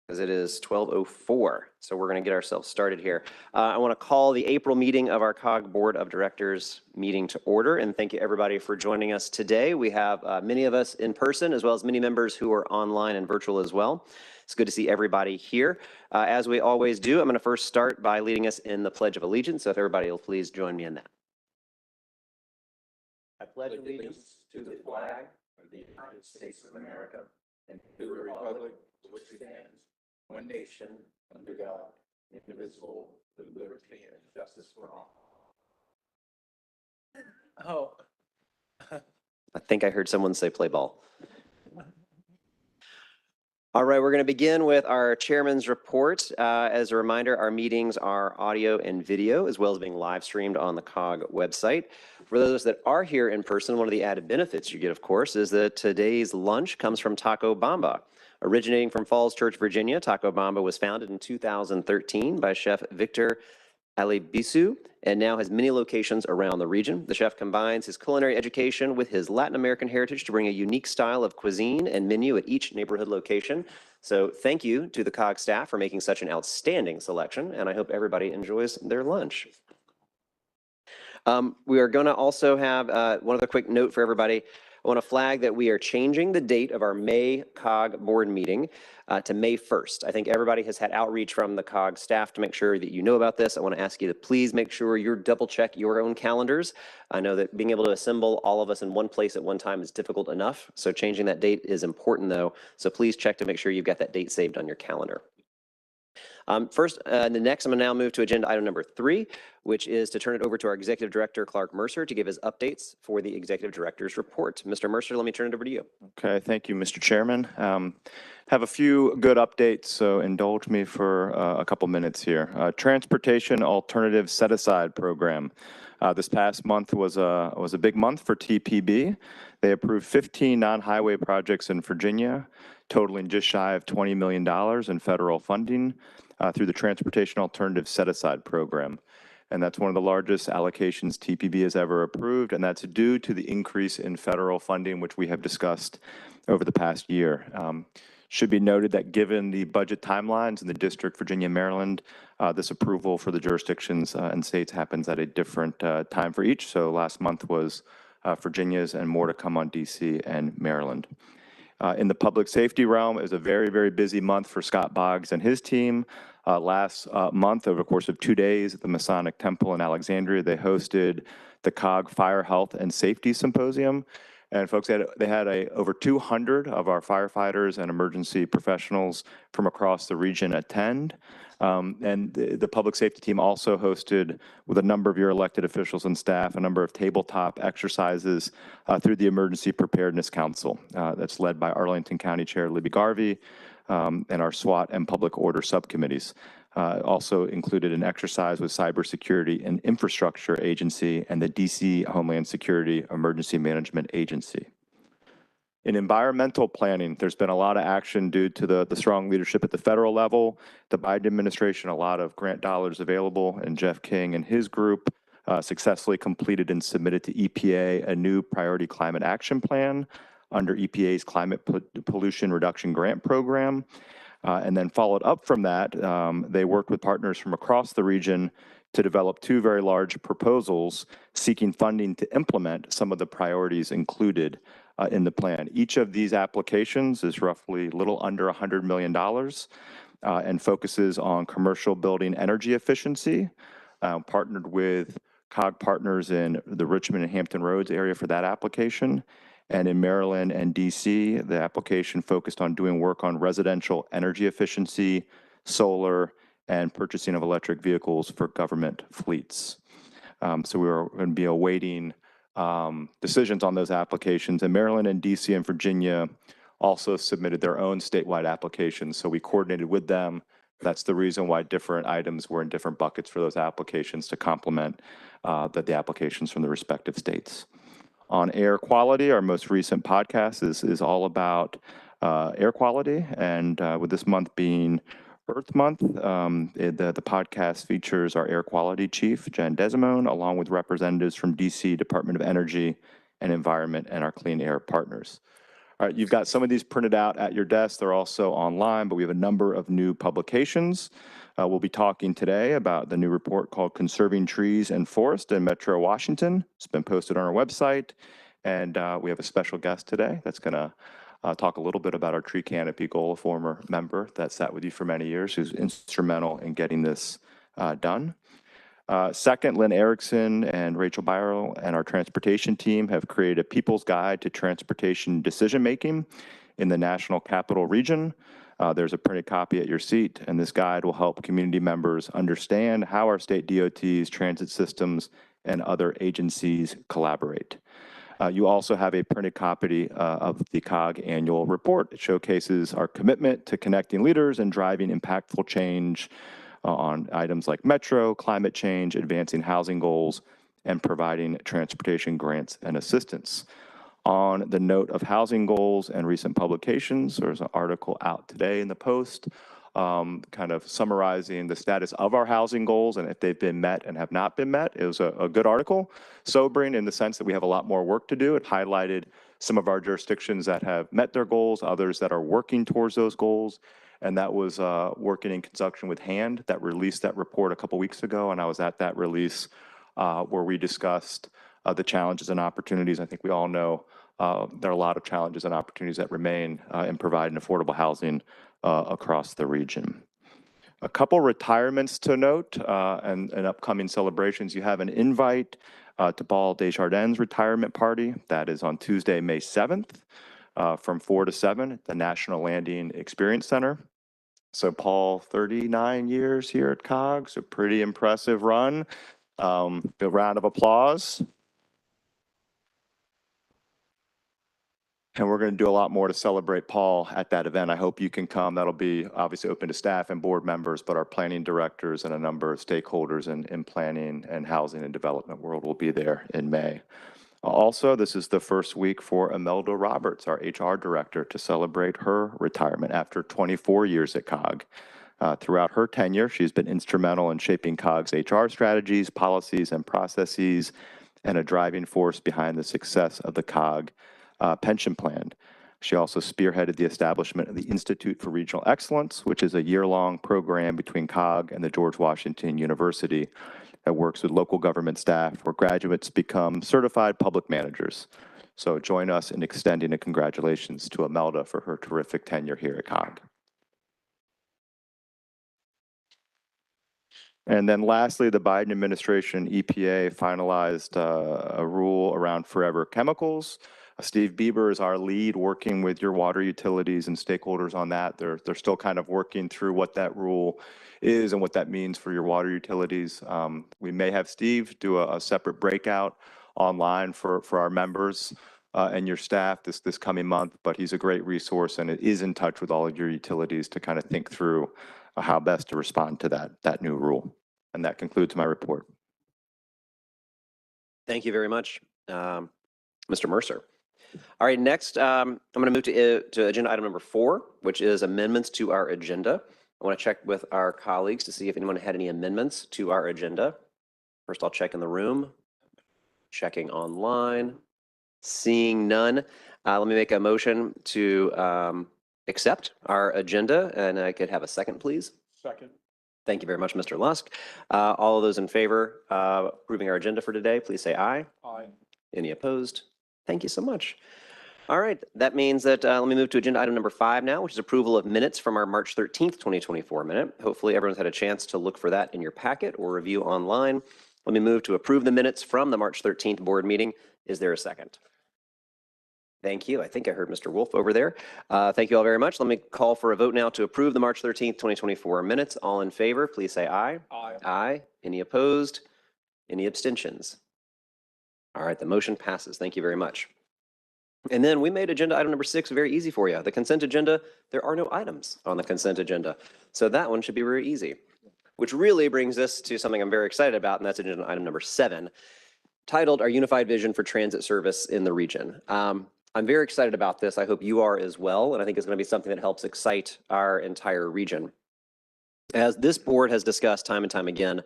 Because it is 12:04, so we're going to get ourselves started here. I want to call the April meeting of our COG Board of Directors meeting to order, and thank you everybody for joining us today. We have many of us in person, as well as many members who are online and virtual as well. It's good to see everybody here. As we always do, I'm going to first start by leading us in the Pledge of Allegiance, so if everybody will please join me in that. I pledge allegiance to the flag of the United States of America and to the republic which stands one nation, under God, indivisible, with liberty and justice for all. Oh. I think I heard someone say play ball. All right, we're going to begin with our chairman's report. As a reminder, our meetings are audio and video, as well as being live streamed on the COG website. For those that are here in person, one of the added benefits you get, of course, is that today's lunch comes from Taco Bamba. Originating from Falls Church, Virginia, Taco Bamba was founded in 2013 by Chef Victor Alibisu and now has many locations around the region. The chef combines his culinary education with his Latin American heritage to bring a unique style of cuisine and menu at each neighborhood location. So thank you to the COG staff for making such an outstanding selection, and I hope everybody enjoys their lunch. We are going to also have one other quick note for everybody. I want to flag that we are changing the date of our May COG board meeting to May 1st. I think everybody has had outreach from the COG staff to make sure that you know about this. I want to ask you to please make sure you double check your own calendars. I know that being able to assemble all of us in one place at one time is difficult enough. So changing that date is important though. So please check to make sure you've got that date saved on your calendar. First, the next, I'm going to now move to agenda item number 3, which is to turn it over to our Executive Director, Clark Mercer, to give us updates for the Executive Director's report. Mr. Mercer, let me turn it over to you. Okay, thank you, Mr. Chairman. Have a few good updates, so indulge me for a couple minutes here. Transportation Alternative Set-Aside Program. This past month was a big month for TPB. They approved 15 non-highway projects in Virginia, totaling just shy of $20 million in federal funding through the Transportation Alternative Set-Aside Program. And that's one of the largest allocations TPB has ever approved, and that's due to the increase in federal funding, which we have discussed over the past year. Should be noted that given the budget timelines in the District, Virginia, and Maryland, this approval for the jurisdictions and states happens at a different time for each. So last month was Virginia's and more to come on DC and Maryland. In the public safety realm, it was a very, very busy month for Scott Boggs and his team. Last month, over the course of 2 days at the Masonic Temple in Alexandria, they hosted the COG Fire Health and Safety Symposium. And folks, they had over 200 of our firefighters and emergency professionals from across the region attend. And the public safety team also hosted, with a number of your elected officials and staff, a number of tabletop exercises through the Emergency Preparedness Council that's led by Arlington County Chair Libby Garvey and our SWAT and public order subcommittees. Also included an exercise with Cybersecurity and Infrastructure Agency and the DC Homeland Security Emergency Management Agency. In environmental planning, there's been a lot of action due to the strong leadership at the federal level. The Biden administration, a lot of grant dollars available, and Jeff King and his group successfully completed and submitted to EPA a new priority climate action plan under EPA's Climate Pollution Reduction Grant Program. And then followed up from that, they worked with partners from across the region to develop 2 very large proposals seeking funding to implement some of the priorities included in the plan. Each of these applications is roughly a little under $100 million and focuses on commercial building energy efficiency, partnered with COG partners in the Richmond and Hampton Roads area for that application. And in Maryland and DC, the application focused on doing work on residential energy efficiency, solar, and purchasing of electric vehicles for government fleets. So we are going to be awaiting decisions on those applications. And Maryland and DC and Virginia also submitted their own statewide applications. So we coordinated with them. That's the reason why different items were in different buckets for those applications to complement the applications from the respective states. On air quality, our most recent podcast is all about air quality. And with this month being Earth Month, the podcast features our air quality chief, Jen Desimone, along with representatives from DC Department of Energy and Environment and our clean air partners. All right, you've got some of these printed out at your desk. They're also online, but we have a number of new publications. We'll be talking today about the new report called Conserving Trees and Forest in Metro Washington. It's been posted on our website. And we have a special guest today that's going to talk a little bit about our tree canopy goal, a former member that sat with you for many years, who's instrumental in getting this done. Second, Lynn Erickson and Rachel Byerl and our transportation team have created a People's Guide to Transportation Decision-Making in the National Capital Region. There's a printed copy at your seat, and this guide will help community members understand how our state DOTs, transit systems, and other agencies collaborate. You also have a printed copy of the COG annual report. It showcases our commitment to connecting leaders and driving impactful change on items like metro, climate change, advancing housing goals, and providing transportation grants and assistance. On the note of housing goals and recent publications, there's an article out today in the Post kind of summarizing the status of our housing goals and if they've been met and have not been met. It was a good article, sobering in the sense that we have a lot more work to do. It highlighted some of our jurisdictions that have met their goals, others that are working towards those goals. And that was working in conjunction with HAND that released that report a couple weeks ago. And I was at that release where we discussed the challenges and opportunities. I think we all know there are a lot of challenges and opportunities that remain in providing affordable housing across the region. A couple retirements to note and upcoming celebrations. You have an invite to Paul Desjardins' retirement party. That is on Tuesday, May 7th. From 4 to 7 at the National Landing Experience Center. So Paul, 39 years here at COG, so pretty impressive run. A round of applause. And we're going to do a lot more to celebrate Paul at that event. I hope you can come. That'll be obviously open to staff and board members, but our planning directors and a number of stakeholders in planning and housing and development world will be there in May. Also, this is the first week for Imelda Roberts, our HR director, to celebrate her retirement after 24 years at COG. Throughout her tenure, she's been instrumental in shaping COG's HR strategies, policies, and processes, and a driving force behind the success of the COG pension plan. She also spearheaded the establishment of the Institute for Regional Excellence, which is a year-long program between COG and the George Washington University that works with local government staff where graduates become certified public managers. So join us in extending a congratulations to Imelda for her terrific tenure here at COG. And then lastly, the Biden administration EPA finalized a rule around forever chemicals. Steve Bieber is our lead working with your water utilities and stakeholders on that. They're still kind of working through what that rule is and what that means for your water utilities. We may have Steve do a separate breakout online for our members and your staff this coming month, but he's a great resource and is in touch with all of your utilities to kind of think through how best to respond to that new rule. And that concludes my report. Thank you very much, Mr. Mercer. All right, next, I'm going to move to agenda item number 4, which is amendments to our agenda. I want to check with our colleagues to see if anyone had any amendments to our agenda. First, I'll check in the room. Checking online. Seeing none. Let me make a motion to accept our agenda, and I could have a second, please. Second. Thank you very much, Mr. Lusk. All of those in favor of approving our agenda for today, please say aye. Aye. Any opposed? Thank you so much. All right, that means that let me move to agenda item number 5 now, which is approval of minutes from our March 13th, 2024 minute. Hopefully everyone's had a chance to look for that in your packet or review online. Let me move to approve the minutes from the March 13th board meeting. Is there a second? Thank you. I think I heard Mr. Wolf over there. Thank you all very much. Let me call for a vote now to approve the March 13th, 2024 minutes. All in favor, please say aye. Aye. Aye. Any opposed? Any abstentions? All right, the motion passes. Thank you very much. And then we made agenda item number 6 very easy for you. The consent agenda, there are no items on the consent agenda. So that one should be very easy, which really brings us to something I'm very excited about, and that's agenda item number 7, titled Our Unified Vision for Transit Service in the Region. I'm very excited about this. I hope you are as well, and I think it's going to be something that helps excite our entire region. As this board has discussed time and time again,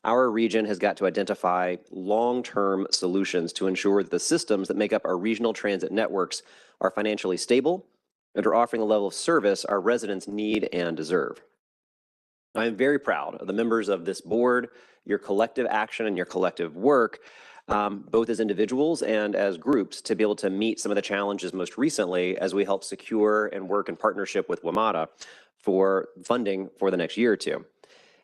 our region has got to identify long-term solutions to ensure that the systems that make up our regional transit networks are financially stable and are offering the level of service our residents need and deserve. I am very proud of the members of this board, your collective action and your collective work, both as individuals and as groups, to be able to meet some of the challenges most recently as we help secure and work in partnership with WMATA for funding for the next year or two.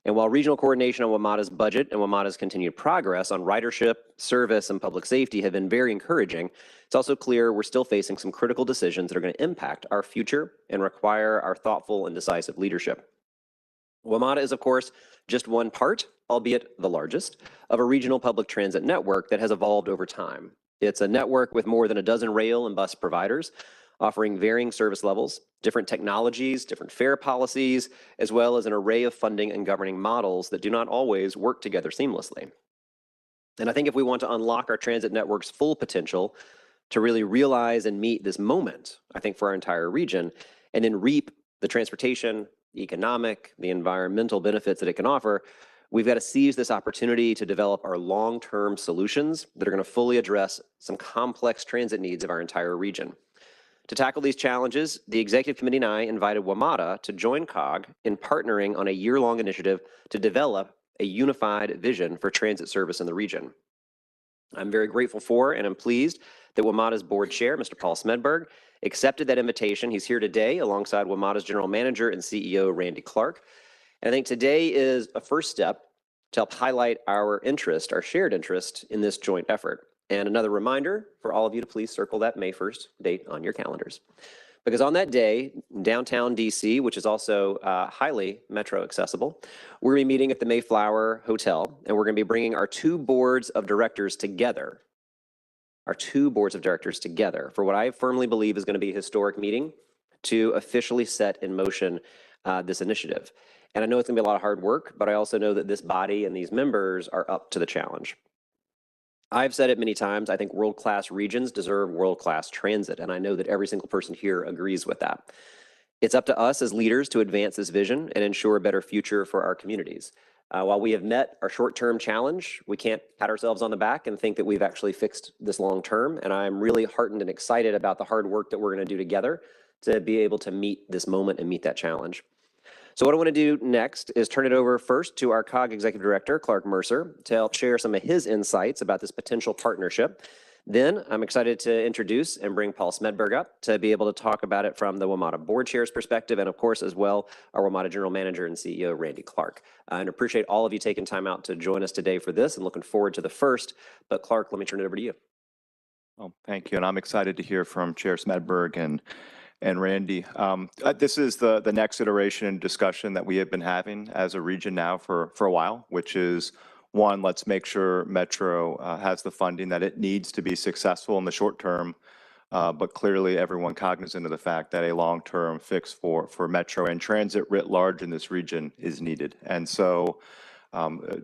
And while regional coordination on WMATA's budget and WMATA's continued progress on ridership, service, and public safety have been very encouraging, it's also clear we're still facing some critical decisions that are going to impact our future and require our thoughtful and decisive leadership. WMATA is, of course, just one part, albeit the largest, of a regional public transit network that has evolved over time. It's a network with more than a dozen rail and bus providers, offering varying service levels, different technologies, different fare policies, as well as an array of funding and governing models that do not always work together seamlessly. And I think if we want to unlock our transit network's full potential to really realize and meet this moment, I think for our entire region, and then reap the transportation, the economic, the environmental benefits that it can offer, we've got to seize this opportunity to develop our long-term solutions that are going to fully address some complex transit needs of our entire region. To tackle these challenges, the Executive Committee and I invited WMATA to join COG in partnering on a year-long initiative to develop a unified vision for transit service in the region. I'm very grateful for and I'm pleased that WMATA's board chair, Mr. Paul Smedberg, accepted that invitation. He's here today alongside WMATA's general manager and CEO, Randy Clark. And I think today is a first step to help highlight our interest, our shared interest in this joint effort. And another reminder for all of you to please circle that May 1st date on your calendars. Because on that day, downtown DC, which is also highly metro accessible, we're going to be meeting at the Mayflower Hotel, and we're going to be bringing our two boards of directors together, for what I firmly believe is going to be a historic meeting to officially set in motion this initiative. And I know it's going to be a lot of hard work, but I also know that this body and these members are up to the challenge. I've said it many times, I think world-class regions deserve world-class transit, and I know that every single person here agrees with that. It's up to us as leaders to advance this vision and ensure a better future for our communities. While we have met our short-term challenge, we can't pat ourselves on the back and think that we've actually fixed this long-term, and I'm really heartened and excited about the hard work that we're going to do together to be able to meet this moment and meet that challenge. So what I want to do next is turn it over first to our COG Executive Director, Clark Mercer, to help share some of his insights about this potential partnership. Then I'm excited to introduce and bring Paul Smedberg up to be able to talk about it from the WMATA board chair's perspective, and of course as well our WMATA general manager and CEO, Randy Clark. And appreciate all of you taking time out to join us today for this and looking forward to the first. But Clark, let me turn it over to you. Well, thank you, and I'm excited to hear from Chair Smedberg and Randy. This is the next iteration and discussion that we have been having as a region now for a while, which is one, let's make sure Metro has the funding that it needs to be successful in the short term, but clearly everyone cognizant of the fact that a long-term fix for Metro and transit writ large in this region is needed. And so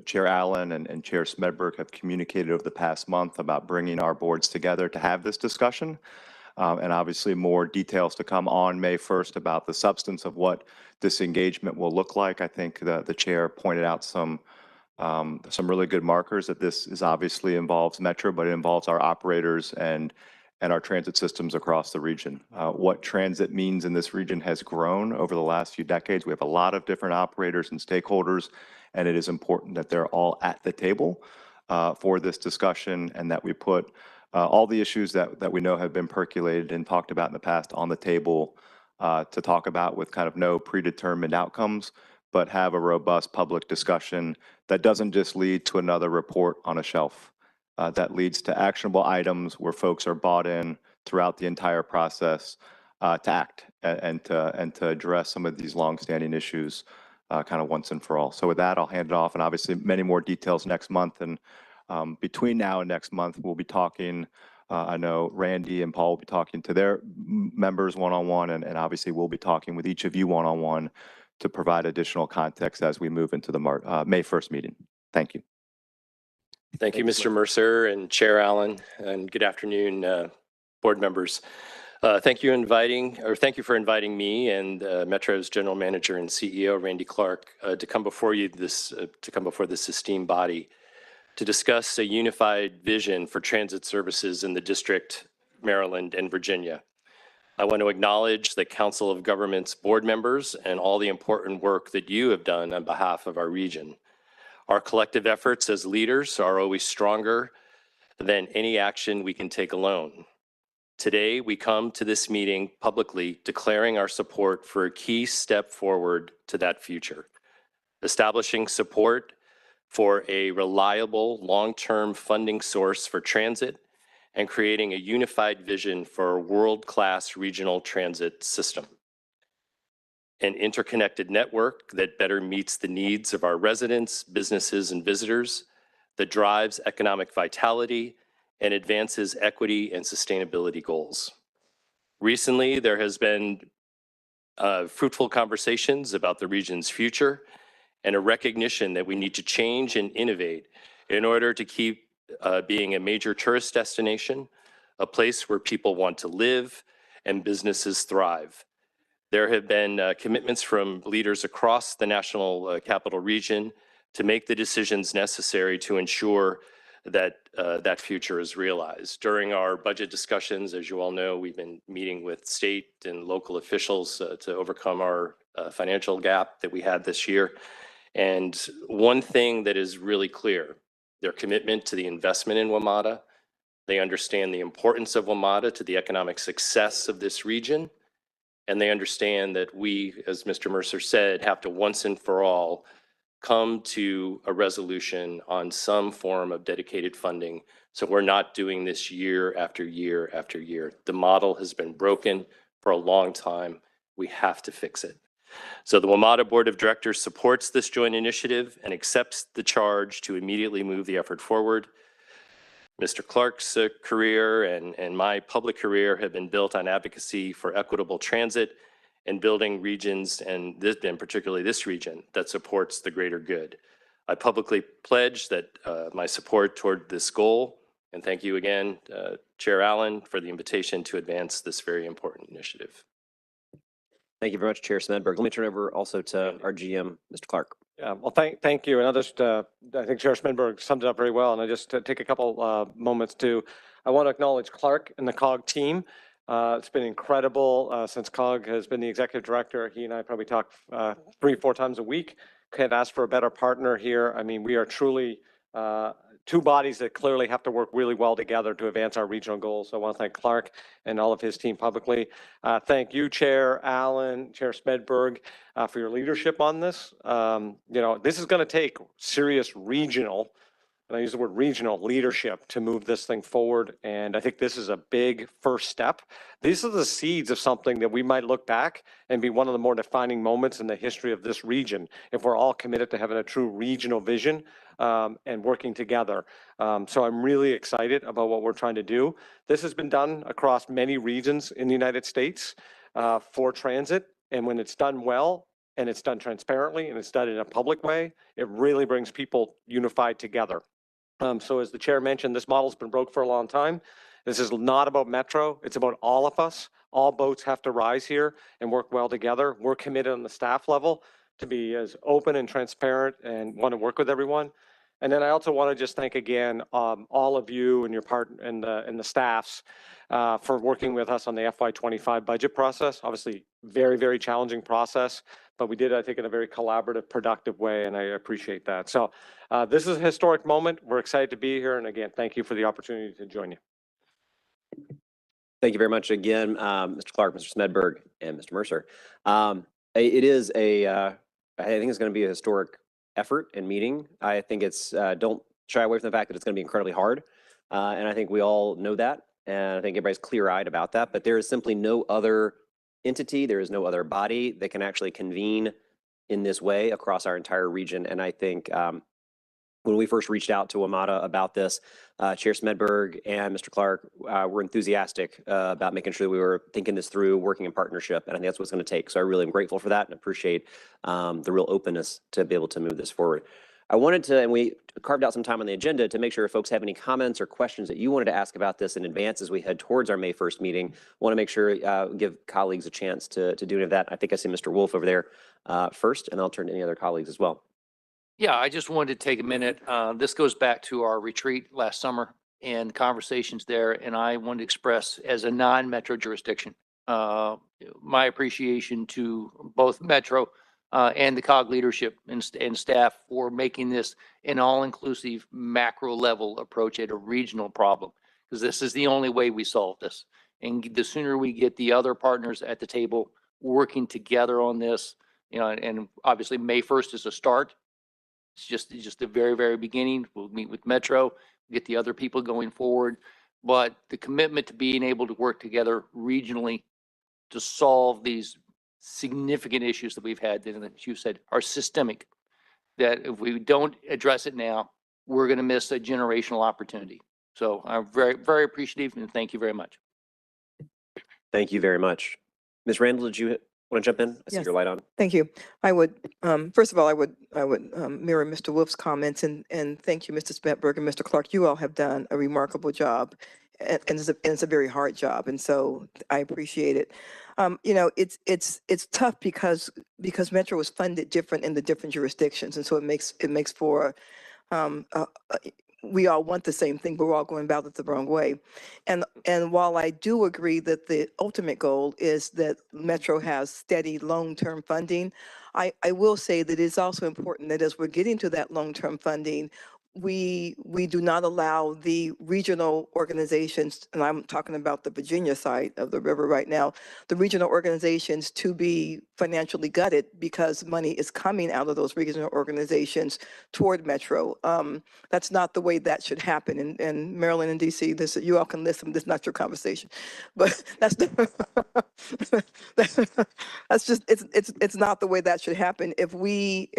Chair Allen and Chair Smedberg have communicated over the past month about bringing our boards together to have this discussion. And obviously more details to come on May 1st about the substance of what this engagement will look like. I think the chair pointed out some really good markers that this is obviously involves Metro, but it involves our operators and our transit systems across the region. What transit means in this region has grown over the last few decades. We have a lot of different operators and stakeholders, and it is important that they're all at the table for this discussion and that we put all the issues that we know have been percolated and talked about in the past on the table to talk about with kind of no predetermined outcomes, but have a robust public discussion that doesn't just lead to another report on a shelf, that leads to actionable items where folks are bought in throughout the entire process to act and to address some of these longstanding issues kind of once and for all. So with that, I'll hand it off, and obviously many more details next month. And between now and next month, we'll be talking, I know Randy and Paul will be talking to their members one-on-one, and obviously we'll be talking with each of you one-on-one to provide additional context as we move into the May 1st meeting. Thank you. Thank you, Mr. Mercer and Chair Allen, and good afternoon, board members. Thank you for inviting me and Metro's General Manager and CEO Randy Clark to come before this esteemed body to discuss a unified vision for transit services in the District, Maryland, and Virginia. I want to acknowledge the Council of Governments board members and all the important work that you have done on behalf of our region. Our collective efforts as leaders are always stronger than any action we can take alone. Today, we come to this meeting publicly declaring our support for a key step forward to that future, establishing support for a reliable long-term funding source for transit and creating a unified vision for a world-class regional transit system. An interconnected network that better meets the needs of our residents, businesses, and visitors, that drives economic vitality and advances equity and sustainability goals. Recently, there has been fruitful conversations about the region's future and a recognition that we need to change and innovate in order to keep being a major tourist destination, a place where people want to live and businesses thrive. There have been commitments from leaders across the national capital region to make the decisions necessary to ensure that that future is realized. During our budget discussions, as you all know, we've been meeting with state and local officials to overcome our financial gap that we had this year. And one thing that is really clear, their commitment to the investment in WMATA. They understand the importance of WMATA to the economic success of this region. And they understand that we, as Mr. Mercer said, have to once and for all come to a resolution on some form of dedicated funding, so we're not doing this year after year after year. The model has been broken for a long time. We have to fix it. So the WMATA Board of Directors supports this joint initiative and accepts the charge to immediately move the effort forward. Mr. Clark's career and my public career have been built on advocacy for equitable transit and building regions, and particularly this region, that supports the greater good. I publicly pledge that my support toward this goal, and thank you again, Chair Allen, for the invitation to advance this very important initiative. Thank you very much, Chair Smedberg. Let me turn over also to our GM, Mr. Clark. Yeah, well, thank you. And I'll just, I think Chair Smedberg summed it up very well. And I just take a couple moments I want to acknowledge Clark and the COG team. It's been incredible since COG has been the executive director. He and I probably talk 3-4 times a week. Can't ask for a better partner here. I mean, we are truly two bodies that clearly have to work really well together to advance our regional goals. So I want to thank Clark and all of his team publicly. Thank you, Chair Allen, Chair Smedberg, for your leadership on this. You know, this is going to take serious regional, and I use the word regional leadership to move this thing forward. And I think this is a big first step. These are the seeds of something that we might look back and be one of the more defining moments in the history of this region if we're all committed to having a true regional vision and working together. So I'm really excited about what we're trying to do. This has been done across many regions in the United States for transit. And when it's done well, and it's done transparently, and it's done in a public way, it really brings people unified together. So as the chair mentioned, this model's been broke for a long time. This is not about Metro. It's about all of us. All boats have to rise here and work well together. We're committed on the staff level to be as open and transparent and want to work with everyone. And then I also want to just thank again all of you and your part and the staffs for working with us on the FY25 budget process. Obviously, very, very challenging process, but we did, I think, in a very collaborative, productive way, and I appreciate that. So this is a historic moment. We're excited to be here, and again, thank you for the opportunity to join you. Thank you very much again, Mr. Clark, Mr. Smedberg, and Mr. Mercer. It is I think it's going to be a historic effort and meeting. I think it's, don't shy away from the fact that it's going to be incredibly hard. And I think we all know that. And I think everybody's clear-eyed about that. But there is simply no other entity, there is no other body that can actually convene in this way across our entire region. And I think when we first reached out to WMATA about this, Chair Smedberg and Mr. Clark were enthusiastic about making sure that we were thinking this through, working in partnership, and I think that's what it's going to take. So I really am grateful for that and appreciate the real openness to be able to move this forward. I wanted to, and we carved out some time on the agenda to make sure if folks have any comments or questions that you wanted to ask about this in advance as we head towards our May 1st meeting. Want to make sure, give colleagues a chance to do any of that. I think I see Mr. Wolf over there first, and I'll turn to any other colleagues as well. Yeah, I just wanted to take a minute. This goes back to our retreat last summer and conversations there. And I want to express, as a non-metro jurisdiction, my appreciation to both Metro and the COG leadership and staff for making this an all-inclusive macro level approach at a regional problem, because this is the only way we solve this. And the sooner we get the other partners at the table working together on this, and obviously May 1st is a start. It's just the very, very beginning. We'll meet with Metro, get the other people going forward. But the commitment to being able to work together regionally to solve these significant issues that we've had that, as you said, are systemic, that if we don't address it now, we're going to miss a generational opportunity. So I'm very, very appreciative, and thank you very much. Thank you very much. Ms. Randall, did you want to jump in? I see Yes. your light on. Thank you. I would, first of all, I would mirror Mr. Wolf's comments and thank you, Mr. Smetberg and Mr. Clark. You all have done a remarkable job, and it's a very hard job, and so I appreciate it. It's tough because Metro was funded different in the different jurisdictions, and so it makes for we all want the same thing, but we're all going about it the wrong way. And while I do agree that the ultimate goal is that Metro has steady long-term funding, I will say that it's also important that as we're getting to that long-term funding, we do not allow the regional organizations, and I'm talking about the Virginia side of the river right now, the regional organizations to be financially gutted because money is coming out of those regional organizations toward Metro. That's not the way that should happen. And Maryland and DC, this, you all can listen, this is not your conversation, but that's that's just, it's not the way that should happen. If we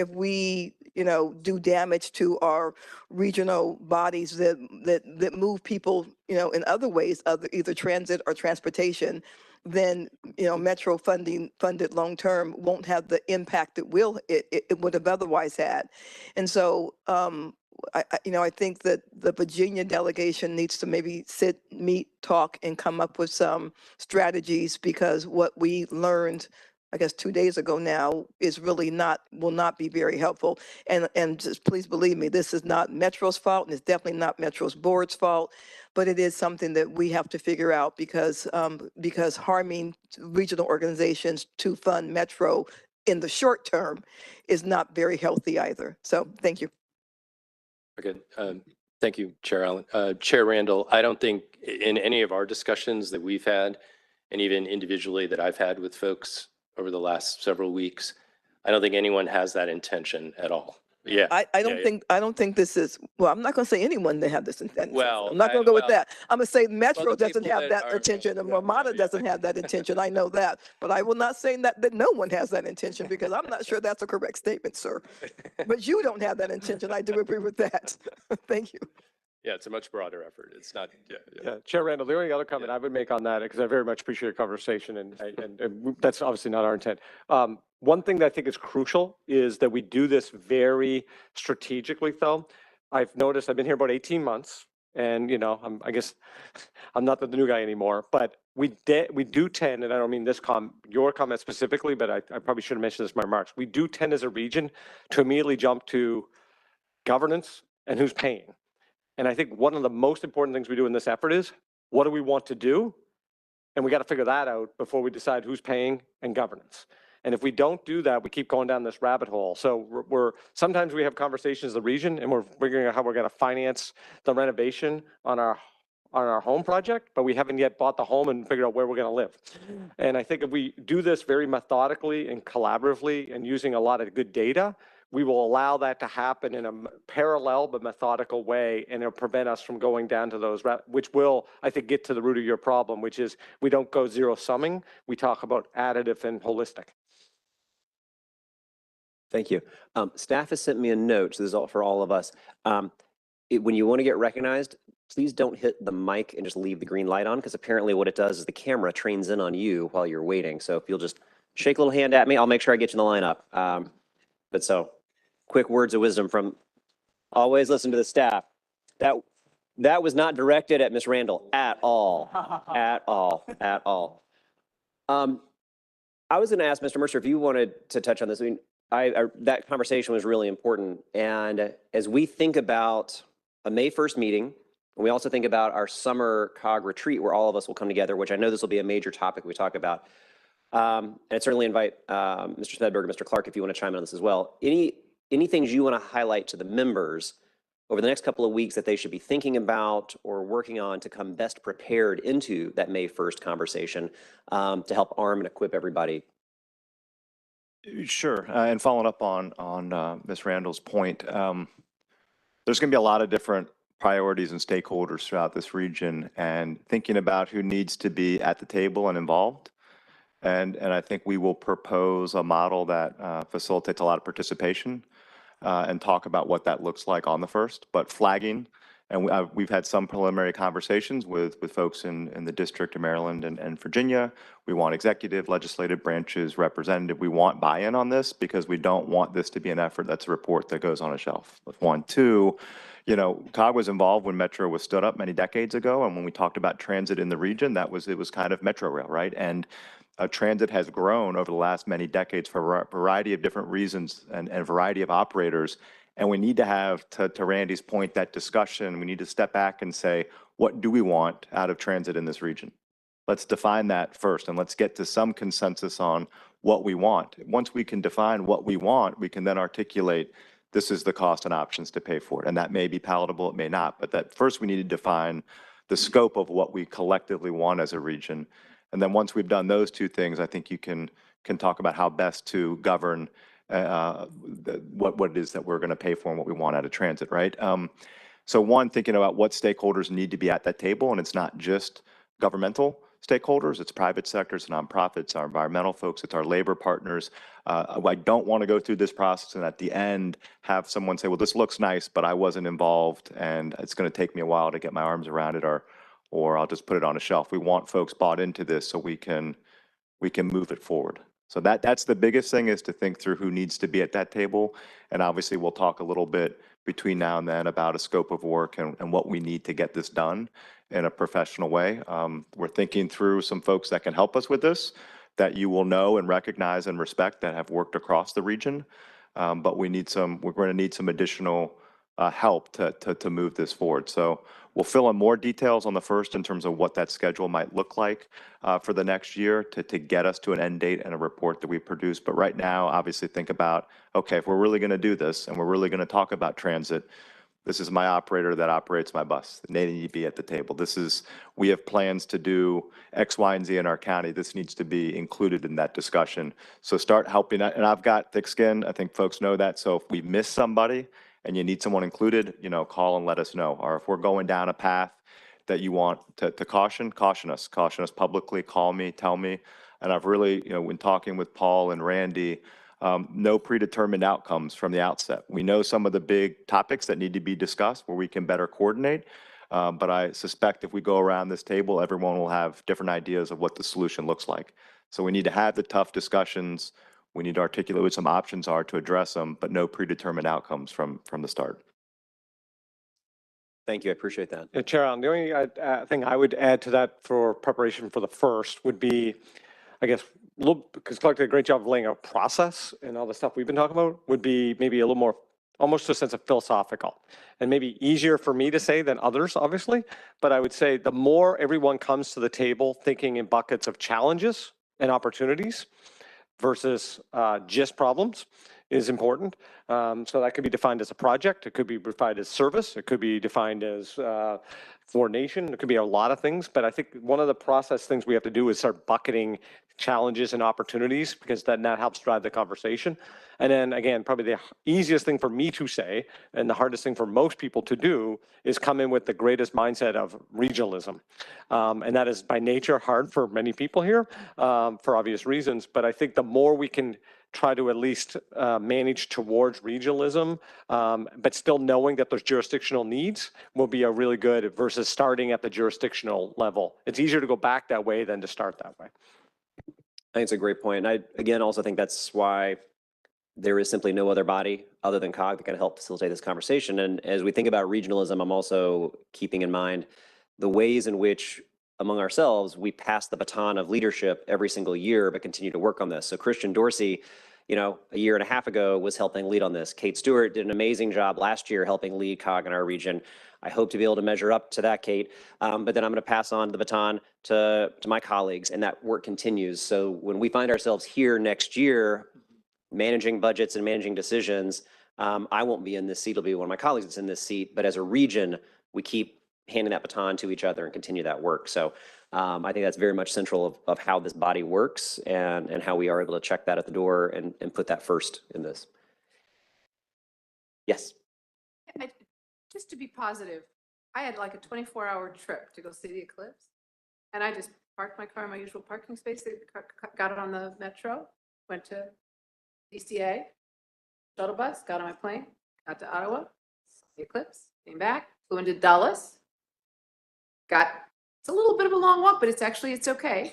do damage to our regional bodies that move people, in other ways, either transit or transportation, then, Metro funded long-term won't have the impact it would have otherwise had. And so, I think that the Virginia delegation needs to maybe sit, meet, talk, and come up with some strategies, because what we learned, I guess 2 days ago now, is really will not be very helpful. And just please believe me, this is not Metro's fault, and it's definitely not Metro's board's fault, but it is something that we have to figure out, because harming regional organizations to fund Metro in the short term is not very healthy either. So thank you. Okay. Thank you, Chair Allen. Chair Randall, I don't think in any of our discussions that we've had, and even individually that I've had with folks over the last several weeks, I don't think anyone has that intention at all. Yeah. I don't think this is, well, I'm not going to say anyone that have this intention. Well, I'm not going to go with that. I'm going to say Metro the doesn't people have that that are- intention, and yeah, Ramada yeah. doesn't have that intention. I know that, but I will not say that no one has that intention, because I'm not sure that's a correct statement, sir. But you don't have that intention. I do agree with that. Thank you. Yeah, it's a much broader effort. It's not, Yeah, Chair Randall, the only other comment I would make on that, because I very much appreciate your conversation, and that's obviously not our intent. One thing that I think is crucial is that we do this very strategically, though. I've noticed, I've been here about 18 months, and I guess I'm not the new guy anymore, but we do tend, and I don't mean your comment specifically, but I probably should have mentioned this in my remarks. We do tend as a region to immediately jump to governance and who's paying. And I think one of the most important things we do in this effort is, what do we want to do? And we got to figure that out before we decide who's paying and governance. And if we don't do that, we keep going down this rabbit hole. So sometimes we have conversations in the region, and we're figuring out how we're going to finance the renovation on our home project, but we haven't yet bought the home and figured out where we're going to live. And I think if we do this very methodically and collaboratively and using a lot of good data, we will allow that to happen in a parallel but methodical way, and it'll prevent us from going down to those, which will, I think, get to the root of your problem, which is we don't go zero summing. We talk about additive and holistic. Thank you. Staff has sent me a note, so this is all for all of us. When you want to get recognized, please don't hit the mic and just leave the green light on, because apparently what it does is the camera trains in on you while you're waiting. So if you'll just shake a little hand at me, I'll make sure I get you in the lineup. But so, quick words of wisdom from Always listen to the staff. That was not directed at Ms. Randall at all, at all, at all. I was going to ask Mr. Mercer if you wanted to touch on this. I mean, that conversation was really important. And as we think about a May 1st meeting, and we also think about our summer COG retreat where all of us will come together, which I know this will be a major topic we talk about. And I'd certainly invite Mr. Smedberg and Mr. Clark if you want to chime in on this as well. Any things you want to highlight to the members over the next couple of weeks that they should be thinking about or working on to come best prepared into that May 1st conversation to help arm and equip everybody? Sure. And following up on Ms. Randall's point, there's going to be a lot of different priorities and stakeholders throughout this region, and thinking about who needs to be at the table and involved. And I think we will propose a model that facilitates a lot of participation and talk about what that looks like on the 1st, but flagging. And we've had some preliminary conversations with folks in the District of Maryland and Virginia. We want executive, legislative branches, representative. We want buy-in on this because we don't want this to be an effort that's a report that goes on a shelf. That's one. Two, you know, COG was involved when Metro was stood up many decades ago. And when we talked about transit in the region, it was kind of Metro Rail, right? And transit has grown over the last many decades for a variety of different reasons and a variety of operators. And we need to have, to Randy's point, that discussion. We need to step back and say, what do we want out of transit in this region? Let's define that first, and let's get to some consensus on what we want. Once we can define what we want, we can then articulate, this is the cost and options to pay for it. And that may be palatable, it may not, but that first we need to define the scope of what we collectively want as a region. And then once we've done those two things, I think you can talk about how best to govern what it is that we're going to pay for and what we want out of transit, right? So one, thinking about what stakeholders need to be at that table, and it's not just governmental stakeholders, it's private sectors, nonprofits, our environmental folks, it's our labor partners. I don't want to go through this process and at the end have someone say, well, this looks nice, but I wasn't involved and it's going to take me a while to get my arms around it, or I'll just put it on a shelf. We want folks bought into this so we can move it forward. So that's the biggest thing, is to think through who needs to be at that table. And obviously we'll talk a little bit between now and then about a scope of work and what we need to get this done in a professional way. We're thinking through some folks that can help us with this, that you will know and recognize and respect, that have worked across the region. But we're going to need some additional help to move this forward. So we'll fill in more details on the 1st in terms of what that schedule might look like for the next year to get us to an end date and a report that we produce. But right now, obviously think about, okay, if we're really going to do this and we're really going to talk about transit, this is my operator that operates my bus. They need to be at the table. We have plans to do X, Y, and Z in our county. This needs to be included in that discussion. So start helping, and I've got thick skin. I think folks know that. So if we miss somebody and you need someone included, call and let us know. Or if we're going down a path that you want to caution us publicly, call me, tell me. And I've really, when talking with Paul and Randy, no predetermined outcomes from the outset. We know some of the big topics that need to be discussed where we can better coordinate. But I suspect if we go around this table, everyone will have different ideas of what the solution looks like. So we need to have the tough discussions. We need to articulate what some options are to address them, but no predetermined outcomes from the start. Thank you. I appreciate that. Yeah, Chair, the only thing I would add to that for preparation for the 1st would be, I guess, because Clark did a great job of laying out a process and all the stuff we've been talking about, would be maybe a little more, almost a sense of philosophical, and maybe easier for me to say than others, obviously. But I would say the more everyone comes to the table thinking in buckets of challenges and opportunities versus just problems is important. So that could be defined as a project. It could be defined as service. It could be defined as coordination. It could be a lot of things. But I think one of the process things we have to do is start bucketing challenges and opportunities, because then that helps drive the conversation. And then again, probably the easiest thing for me to say and the hardest thing for most people to do is come in with the greatest mindset of regionalism. And that is by nature hard for many people here for obvious reasons. But I think the more we can try to at least manage towards regionalism, but still knowing that there's jurisdictional needs will be a really good versus starting at the jurisdictional level. It's easier to go back that way than to start that way. I think it's a great point. And I, again, also think that's why there is simply no other body other than COG that can help facilitate this conversation. And as we think about regionalism, I'm also keeping in mind the ways in which among ourselves, we pass the baton of leadership every single year, but continue to work on this. So Christian Dorsey, a year and a half ago was helping lead on this. Kate Stewart did an amazing job last year helping lead COG in our region. I hope to be able to measure up to that, Kate. But then I'm going to pass on the baton to my colleagues, and that work continues. So when we find ourselves here next year, managing budgets and managing decisions, I won't be in this seat. It'll be one of my colleagues that's in this seat. But as a region, we keep handing that baton to each other and continue that work. So I think that's very much central of how this body works and how we are able to check that at the door and put that first in this. Yes. Just to be positive, I had like a 24-hour trip to go see the eclipse. And I just parked my car in my usual parking space, got it on the metro, went to DCA, shuttle bus, got on my plane, got to Ottawa, saw the eclipse, came back, flew into Dulles. It's a little bit of a long walk, but it's okay.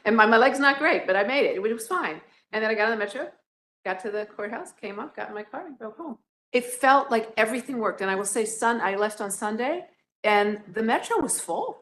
And my leg's not great, but I made it. It was fine. And then I got on the metro, got to the courthouse, came up, got in my car and drove home. It felt like everything worked. And I will say I left on Sunday and the metro was full.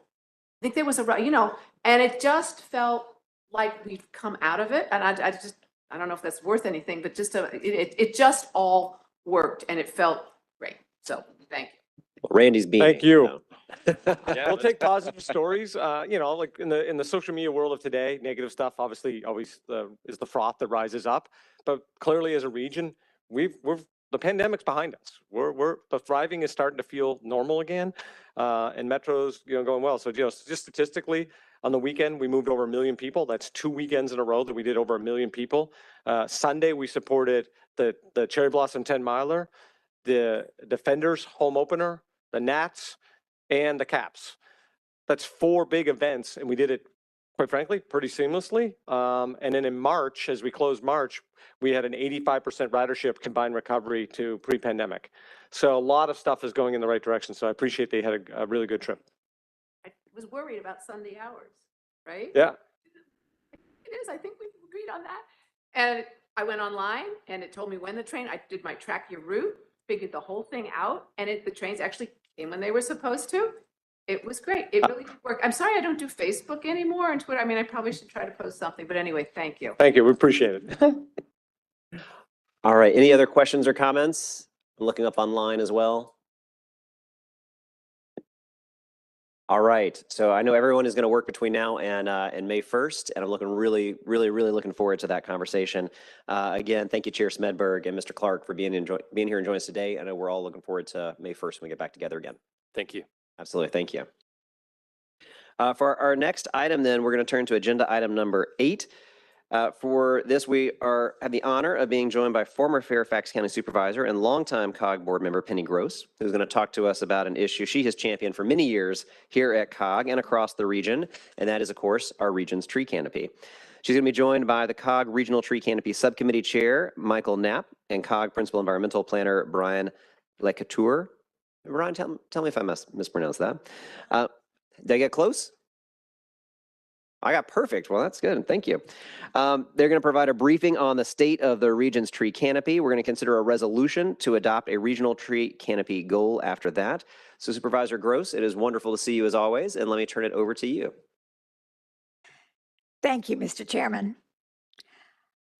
I think there was and it just felt like we've come out of it. And I don't know if that's worth anything, but it just all worked and it felt great. So thank you. Well, Randy's being. Thank you. Yeah. We'll take positive stories. Like in the social media world of today, negative stuff obviously always is the froth that rises up. But clearly, as a region, the pandemic's behind us. The thriving is starting to feel normal again, and Metro's going well. So just statistically, on the weekend we moved over 1 million people. That's 2 weekends in a row that we did over 1 million people. Sunday we supported the Cherry Blossom 10 miler, the Defenders home opener, the Nats, and the Caps. That's 4 big events, and we did it, quite frankly, pretty seamlessly. And then in March, as we closed March, we had an 85% ridership combined recovery to pre-pandemic. So a lot of stuff is going in the right direction. So I appreciate they had a really good trip. I was worried about Sunday hours, right? Yeah. It is. I think we agreed on that. And I went online and it told me when the train, I did my track your route, figured the whole thing out, and the trains actually came when they were supposed to. It was great. It really did work. I'm sorry I don't do Facebook anymore and Twitter. I mean, I probably should try to post something, but anyway, thank you. Thank you. We appreciate it. All right. Any other questions or comments? I'm looking up online as well. All right. So I know everyone is going to work between now and May 1st, and I'm really looking forward to that conversation. Again, thank you, Chair Smedberg and Mr. Clark, for being here and joining us today. I know we're all looking forward to May 1st when we get back together again. Thank you. Absolutely. Thank you. For our next item, then, we're going to turn to agenda item number 8. For this, we have the honor of being joined by former Fairfax County Supervisor and longtime COG board member Penny Gross, who's going to talk to us about an issue she has championed for many years here at COG and across the region, and that is, of course, our region's tree canopy. She's going to be joined by the COG Regional Tree Canopy Subcommittee Chair, Michael Knapp, and COG Principal Environmental Planner, Brian Lecouture. Brian, tell me if I mispronounced that. Did I get close? I got perfect. Well, that's good. Thank you. They're going to provide a briefing on the state of the region's tree canopy. We're going to consider a resolution to adopt a regional tree canopy goal after that. So Supervisor Gross, it is wonderful to see you as always, and let me turn it over to you. Thank you, Mr. Chairman.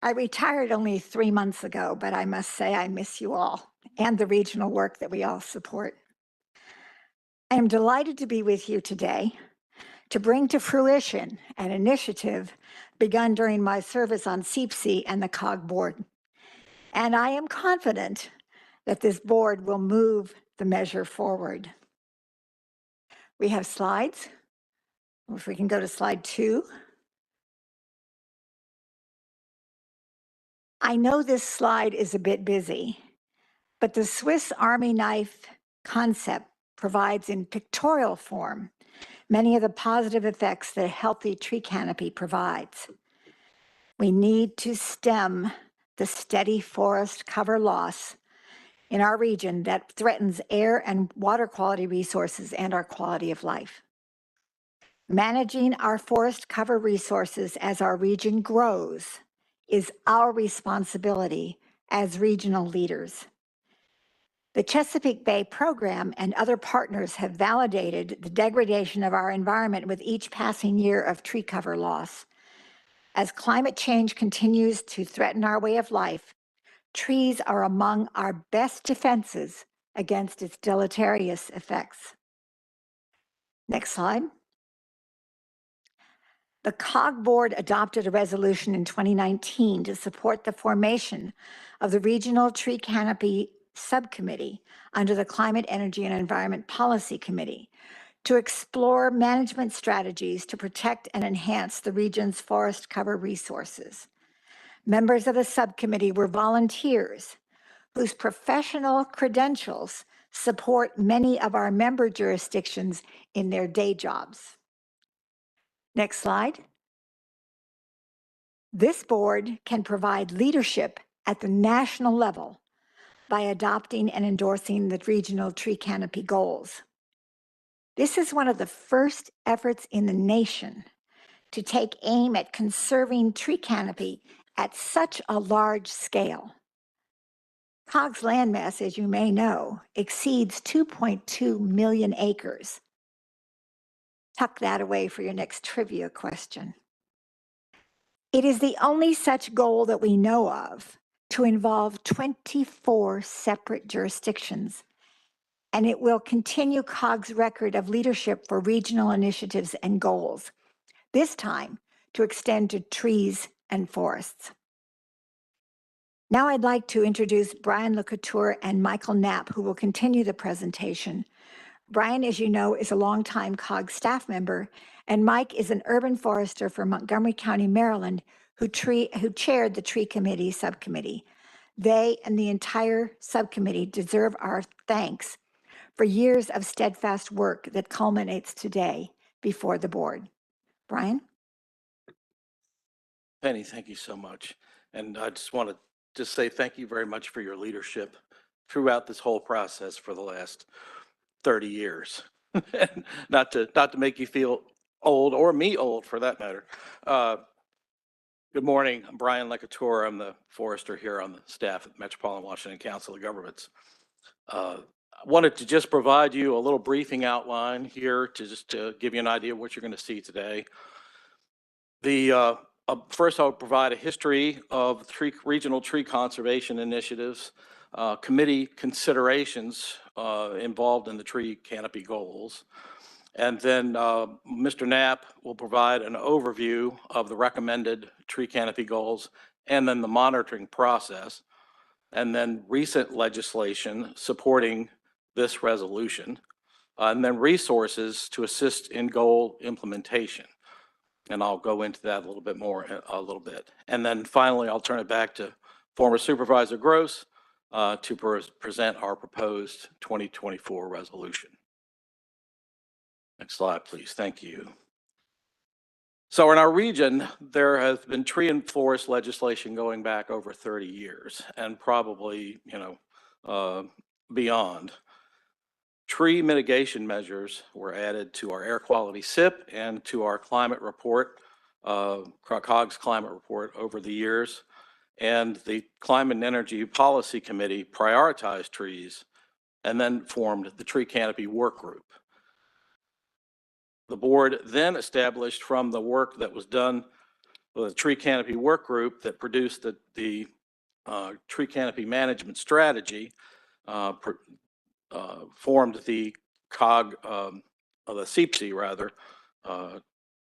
I retired only 3 months ago, but I must say I miss you all and the regional work that we all support. I am delighted to be with you today to bring to fruition an initiative begun during my service on CPC and the COG board. And I am confident that this board will move the measure forward. We have slides. If we can go to slide 2. I know this slide is a bit busy, but the Swiss Army knife concept provides in pictorial form many of the positive effects that a healthy tree canopy provides. We need to stem the steady forest cover loss in our region that threatens air and water quality resources and our quality of life. Managing our forest cover resources as our region grows is our responsibility as regional leaders. The Chesapeake Bay program and other partners have validated the degradation of our environment with each passing year of tree cover loss. As climate change continues to threaten our way of life, trees are among our best defenses against its deleterious effects. Next slide. The COG board adopted a resolution in 2019 to support the formation of the Regional Tree Canopy Subcommittee under the Climate, Energy, and Environment Policy Committee to explore management strategies to protect and enhance the region's forest cover resources. Members of the subcommittee were volunteers whose professional credentials support many of our member jurisdictions in their day jobs. Next slide. This board can provide leadership at the national level by adopting and endorsing the regional tree canopy goals. This is one of the first efforts in the nation to take aim at conserving tree canopy at such a large scale. COG's landmass, as you may know, exceeds 2.2 million acres. Tuck that away for your next trivia question. It is the only such goal that we know of to involve 24 separate jurisdictions, and it will continue COG's record of leadership for regional initiatives and goals, this time to extend to trees and forests. Now I'd like to introduce Brian LeCouture and Michael Knapp, who will continue the presentation. Brian, as you know, is a longtime COG staff member, and Mike is an urban forester for Montgomery County, Maryland, who chaired the Tree Committee subcommittee. They and the entire subcommittee deserve our thanks for years of steadfast work that culminates today before the board. Brian? Penny, thank you so much. And I just want to say thank you very much for your leadership throughout this whole process for the last 30 years. not to make you feel old, or me old for that matter. Good morning, I'm Brian LeCouture. I'm the forester here on the staff at Metropolitan Washington Council of Governments. I wanted to just provide you a little briefing outline here to give you an idea of what you're going to see today. First, I'll provide a history of regional tree conservation initiatives, committee considerations involved in the tree canopy goals. And then Mr. Knapp will provide an overview of the recommended tree canopy goals and then the monitoring process, and then recent legislation supporting this resolution, and then resources to assist in goal implementation. And I'll go into that a little bit more in a little bit. And then finally, I'll turn it back to former Supervisor Gross to present our proposed 2024 resolution. Next slide, please. Thank you. So in our region, there has been tree and forest legislation going back over 30 years and probably, beyond. Tree mitigation measures were added to our air quality SIP and to our climate report, COG's climate report over the years. And the Climate and Energy Policy Committee prioritized trees and then formed the Tree Canopy Work Group. The board then established, from the work that was done with the Tree Canopy Work Group that produced the tree canopy management strategy, formed the COG, the CPC rather,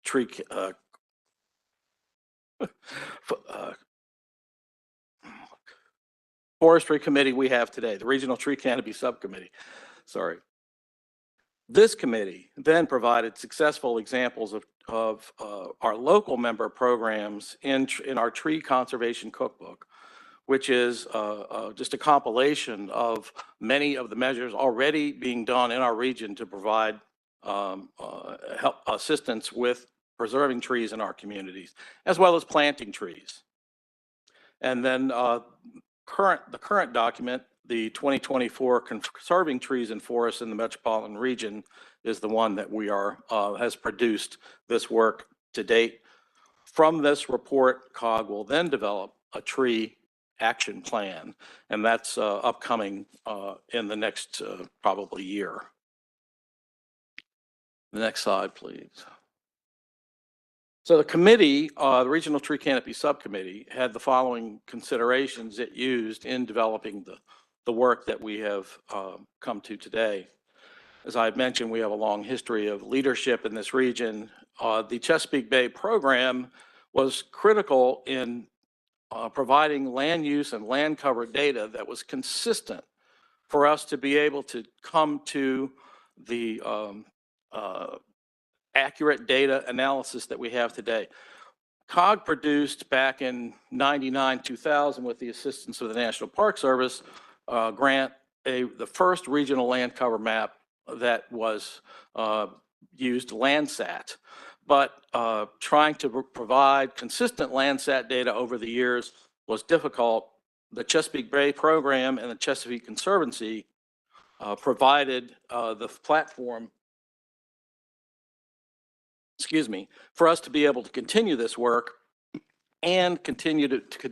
tree forestry committee we have today, the Regional Tree Canopy Subcommittee. Sorry. This committee then provided successful examples of our local member programs in our tree conservation cookbook, which is just a compilation of many of the measures already being done in our region to provide help assistance with preserving trees in our communities, as well as planting trees. And then the current document, the 2024 Conserving Trees and Forests in the Metropolitan Region, is the one that we has produced this work to date. From this report, COG will then develop a tree action plan, and that's upcoming in the next probably year. The next slide, please. So the committee, the Regional Tree Canopy Subcommittee, had the following considerations it used in developing the work that we have come to today. As I mentioned, we have a long history of leadership in this region. The Chesapeake Bay program was critical in providing land use and land cover data that was consistent for us to be able to come to the accurate data analysis that we have today. COG produced back in 99, 2000 with the assistance of the National Park Service grant the first regional land cover map that was used, Landsat. But trying to provide consistent Landsat data over the years was difficult. The Chesapeake Bay program and the Chesapeake Conservancy provided the platform, for us to be able to continue this work and continue to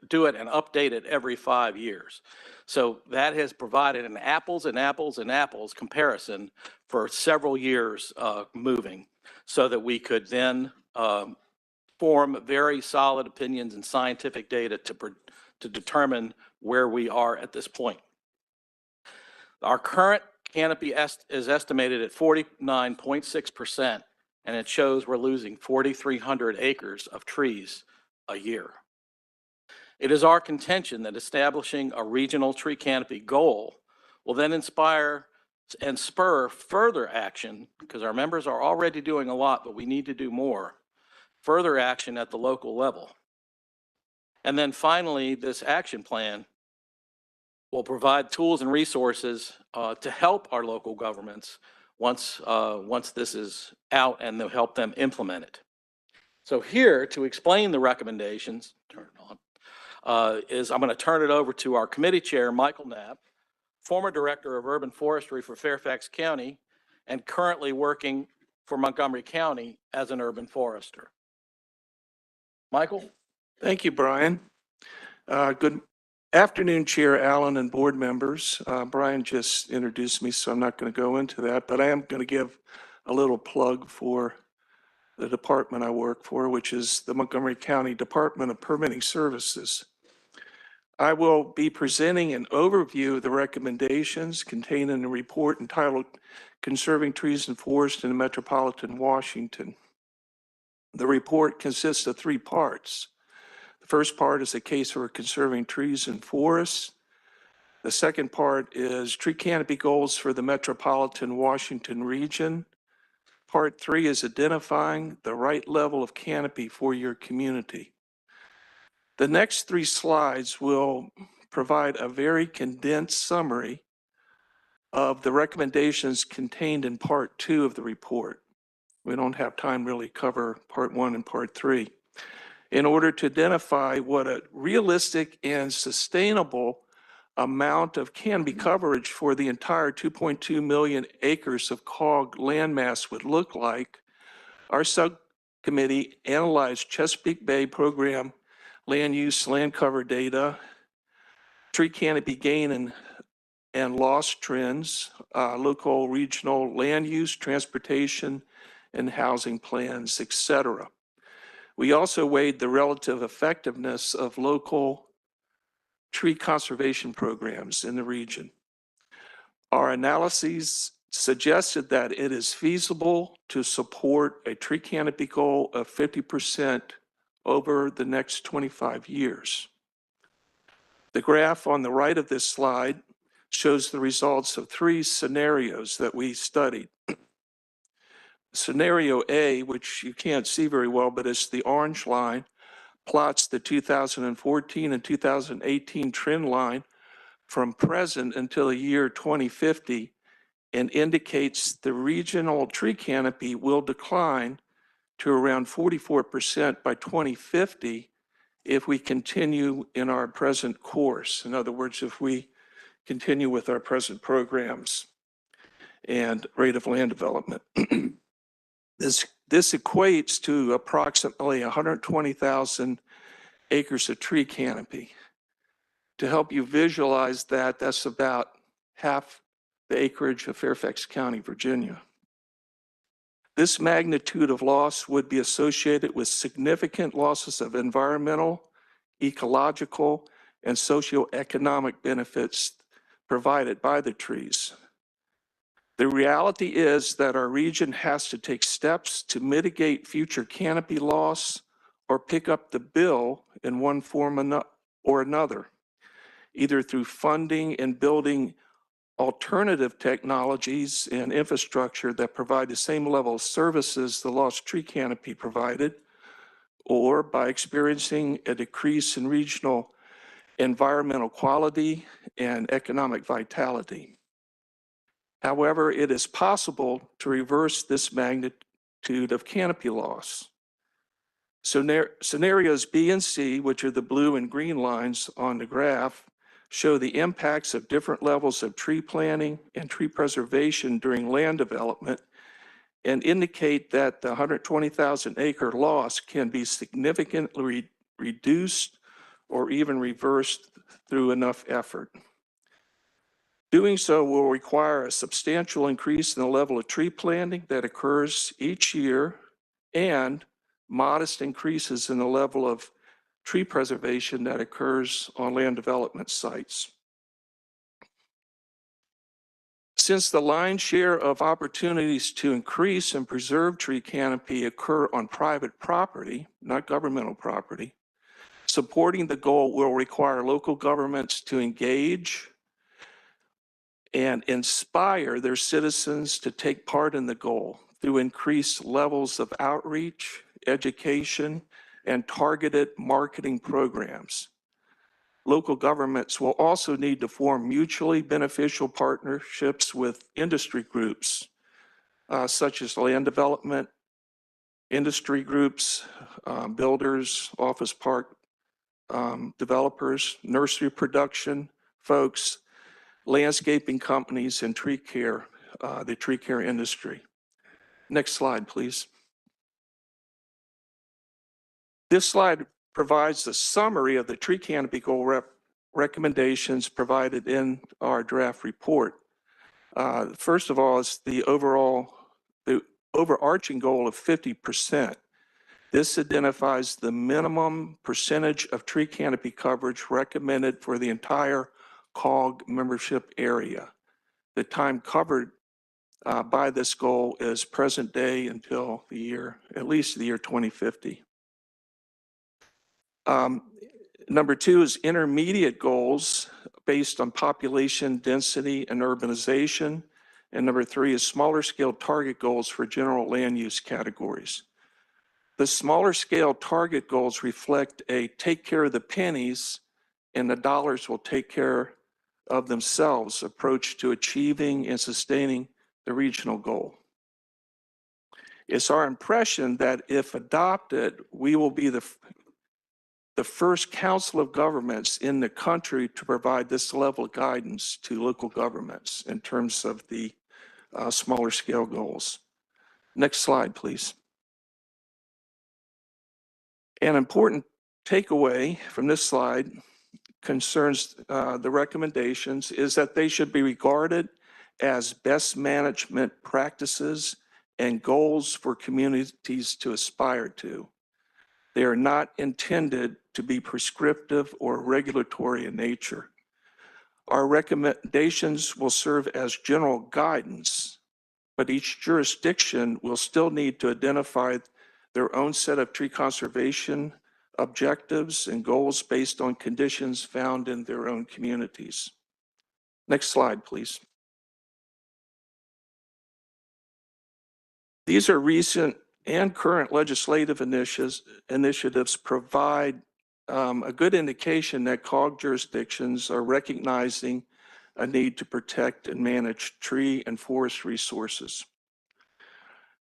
do it and update it every 5 years. So that has provided an apples and apples and apples comparison for several years moving, so that we could then form very solid opinions and scientific data to determine where we are at this point. Our current canopy is estimated at 49.6%, and it shows we're losing 4,300 acres of trees a year. It is our contention that establishing a regional tree canopy goal will then inspire and spur further action, because our members are already doing a lot, but we need to do more, further action at the local level. And then finally, this action plan will provide tools and resources to help our local governments once this is out, and they'll help them implement it. So here, to explain the recommendations, turn it on, I'm going to turn it over to our committee chair, Michael Knapp, former director of urban forestry for Fairfax County, and currently working for Montgomery County as an urban forester. Michael? Thank you, Brian. Good afternoon, Chair Allen and board members. Brian just introduced me, so I'm not going to go into that, but I am going to give a little plug for the department I work for, which is the Montgomery County Department of Permitting Services. I will be presenting an overview of the recommendations contained in the report entitled Conserving Trees and Forests in Metropolitan Washington. The report consists of 3 parts. The first part is a case for conserving trees and forests. The second part is tree canopy goals for the Metropolitan Washington region. Part 3 is identifying the right level of canopy for your community. The next 3 slides will provide a very condensed summary of the recommendations contained in Part 2 of the report. We don't have time really to cover Part 1 and Part 3. In order to identify what a realistic and sustainable amount of canopy coverage for the entire 2.2 million acres of COG landmass would look like, our subcommittee analyzed Chesapeake Bay program land use, land cover data, tree canopy gain and loss trends, local, regional land use, transportation, and housing plans, etc. We also weighed the relative effectiveness of local tree conservation programs in the region. Our analyses suggested that it is feasible to support a tree canopy goal of 50% over the next 25 years. The graph on the right of this slide shows the results of 3 scenarios that we studied. Scenario A, which you can't see very well, but it's the orange line, plots the 2014 and 2018 trend line from present until the year 2050 and indicates the regional tree canopy will decline to around 44% by 2050 if we continue in our present course. In other words, if we continue with our present programs and rate of land development. This equates to approximately 120,000 acres of tree canopy. To help you visualize that, that's about half the acreage of Fairfax County, Virginia. This magnitude of loss would be associated with significant losses of environmental, ecological, and socioeconomic benefits provided by the trees. The reality is that our region has to take steps to mitigate future canopy loss or pick up the bill in one form or another, either through funding and building alternative technologies and infrastructure that provide the same level of services the lost tree canopy provided, or by experiencing a decrease in regional environmental quality and economic vitality. However, it is possible to reverse this magnitude of canopy loss. Scenarios B and C, which are the blue and green lines on the graph, show the impacts of different levels of tree planting and tree preservation during land development and indicate that the 120,000 acre loss can be significantly reduced or even reversed through enough effort. Doing so will require a substantial increase in the level of tree planting that occurs each year and modest increases in the level of tree preservation that occurs on land development sites. Since the lion's share of opportunities to increase and preserve tree canopy occur on private property, not governmental property, supporting the goal will require local governments to engage and inspire their citizens to take part in the goal through increased levels of outreach, education, and targeted marketing programs. Local governments will also need to form mutually beneficial partnerships with industry groups, such as land development, industry groups, builders, office park developers, nursery production folks, landscaping companies, and tree care, the tree care industry. Next slide, please. This slide provides a summary of the tree canopy goal recommendations provided in our draft report. First of all, is the overarching goal of 50%. This identifies the minimum percentage of tree canopy coverage recommended for the entire COG membership area. The time covered by this goal is present day until at least the year 2050. Number two is intermediate goals based on population density and urbanization. And number three is smaller scale target goals for general land use categories. The smaller scale target goals reflect a take care of the pennies and the dollars will take care of themselves approach to achieving and sustaining the regional goal. It's our impression that if adopted, we will be the first council of governments in the country to provide this level of guidance to local governments in terms of the smaller scale goals. Next slide, please. An important takeaway from this slide concerns the recommendations is that they should be regarded as best management practices and goals for communities to aspire to. They are not intended to be prescriptive or regulatory in nature. Our recommendations will serve as general guidance, but each jurisdiction will still need to identify their own set of tree conservation objectives and goals based on conditions found in their own communities. Next slide, please. These are recent and current legislative initiatives provide a good indication that COG jurisdictions are recognizing a need to protect and manage tree and forest resources.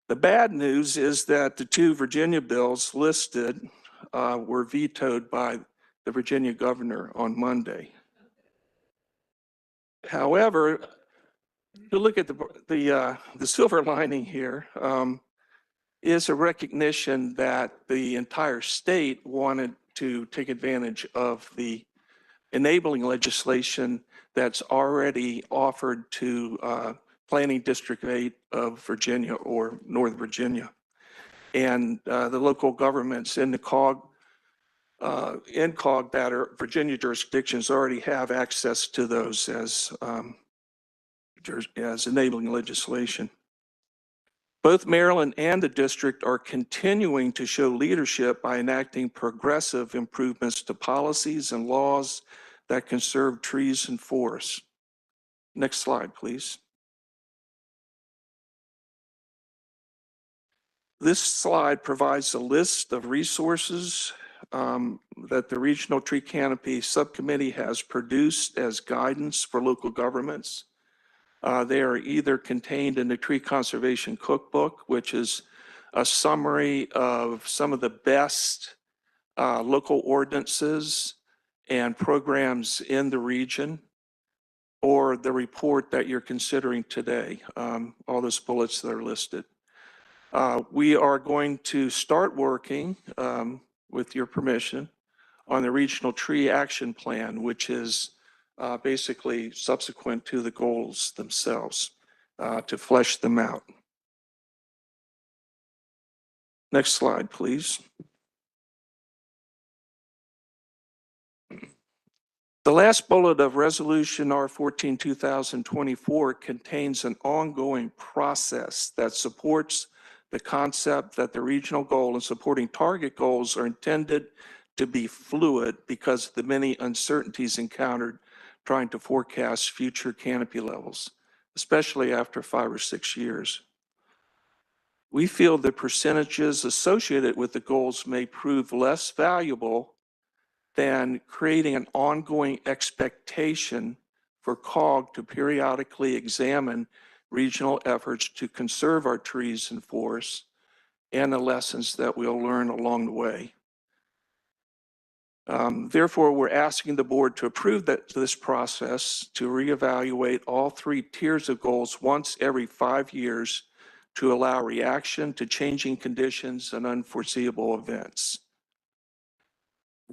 The bad news is that the two Virginia bills listed were vetoed by the Virginia governor on Monday. However, to look at the silver lining here is a recognition that the entire state wanted to take advantage of the enabling legislation that's already offered to Planning District 8 of Virginia or North Virginia. And the local governments in the COG that are Virginia jurisdictions already have access to those as enabling legislation. Both Maryland and the district are continuing to show leadership by enacting progressive improvements to policies and laws that conserve trees and forests. Next slide, please. This slide provides a list of resources that the Regional Tree Canopy Subcommittee has produced as guidance for local governments. They are either contained in the Tree Conservation Cookbook, which is a summary of some of the best local ordinances and programs in the region, or the report that you're considering today, all those bullets that are listed. We are going to start working, with your permission, on the Regional Tree Action Plan, which is basically subsequent to the goals themselves, to flesh them out. Next slide, please. The last bullet of Resolution R14 2024 contains an ongoing process that supports the concept that the regional goal and supporting target goals are intended to be fluid because of the many uncertainties encountered trying to forecast future canopy levels, especially after 5 or 6 years. We feel the percentages associated with the goals may prove less valuable than creating an ongoing expectation for COG to periodically examine regional efforts to conserve our trees and forests and the lessons that we'll learn along the way. Therefore, we're asking the board to approve this process to reevaluate all 3 tiers of goals once every 5 years to allow reaction to changing conditions and unforeseeable events.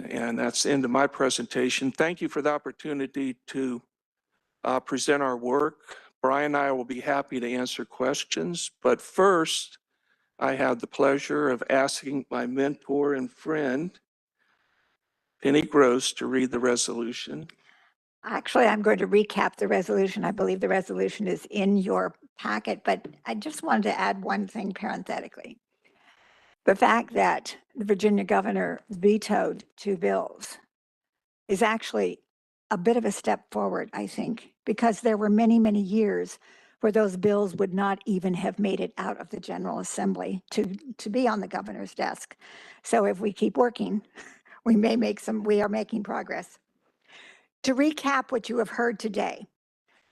And that's the end of my presentation. Thank you for the opportunity to present our work. Brian and I will be happy to answer questions, but first, I have the pleasure of asking my mentor and friend, Penny Gross, to read the resolution. Actually, I'm going to recap the resolution. I believe the resolution is in your packet, but I just wanted to add one thing parenthetically. The fact that the Virginia governor vetoed 2 bills is actually a bit of a step forward, I think, because there were many, many years where those bills would not even have made it out of the General Assembly to be on the governor's desk. So if we keep working, we are making progress. To recap what you have heard today,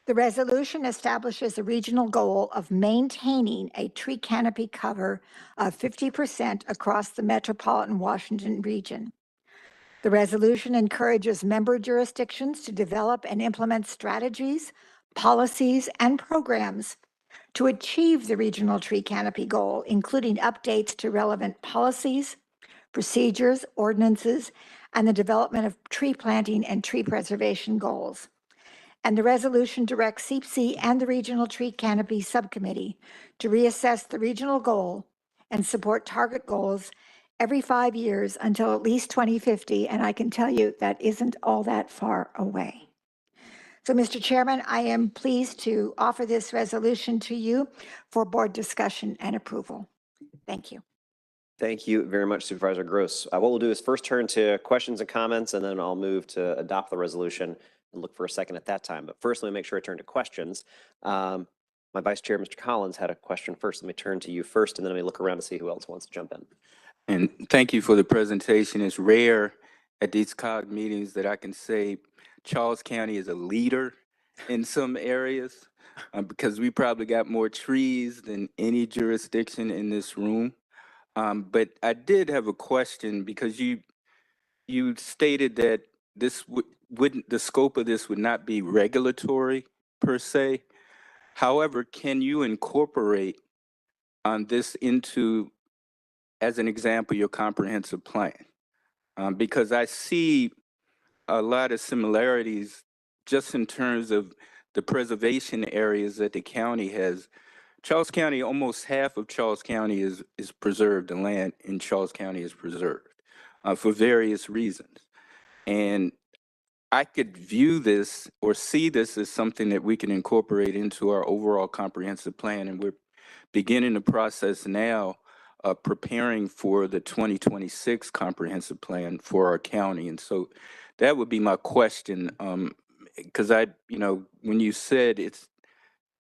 the resolution establishes a regional goal of maintaining a tree canopy cover of 50% across the metropolitan Washington region. The resolution encourages member jurisdictions to develop and implement strategies, policies, and programs to achieve the regional tree canopy goal, including updates to relevant policies, procedures, ordinances, and the development of tree planting and tree preservation goals. And the resolution directs CPC and the Regional Tree Canopy Subcommittee to reassess the regional goal and support target goals every 5 years until at least 2050. And I can tell you that isn't all that far away. So, Mr. Chairman, I am pleased to offer this resolution to you for board discussion and approval. Thank you. Thank you very much, Supervisor Gross. What we'll do is first turn to questions and comments, and then I'll move to adopt the resolution and look for a second at that time. But first, let me make sure I turn to questions. My Vice Chair, Mr. Collins, had a question first. Let me turn to you first, and then let me look around to see who else wants to jump in. And thank you for the presentation. It's rare at these COG meetings that I can say Charles County is a leader in some areas because we probably got more trees than any jurisdiction in this room. But I did have a question because you stated that this wouldn't, the scope of this would not be regulatory per se. However, can you incorporate this into, as an example, your comprehensive plan? because I see a lot of similarities just in terms of the preservation areas that the county has. Charles County, almost half of Charles County is preserved. The land in Charles County is preserved for various reasons. And I could view this or see this as something that we can incorporate into our overall comprehensive plan. And we're beginning the process now of preparing for the 2026 comprehensive plan for our county. And so that would be my question. Because when you said it's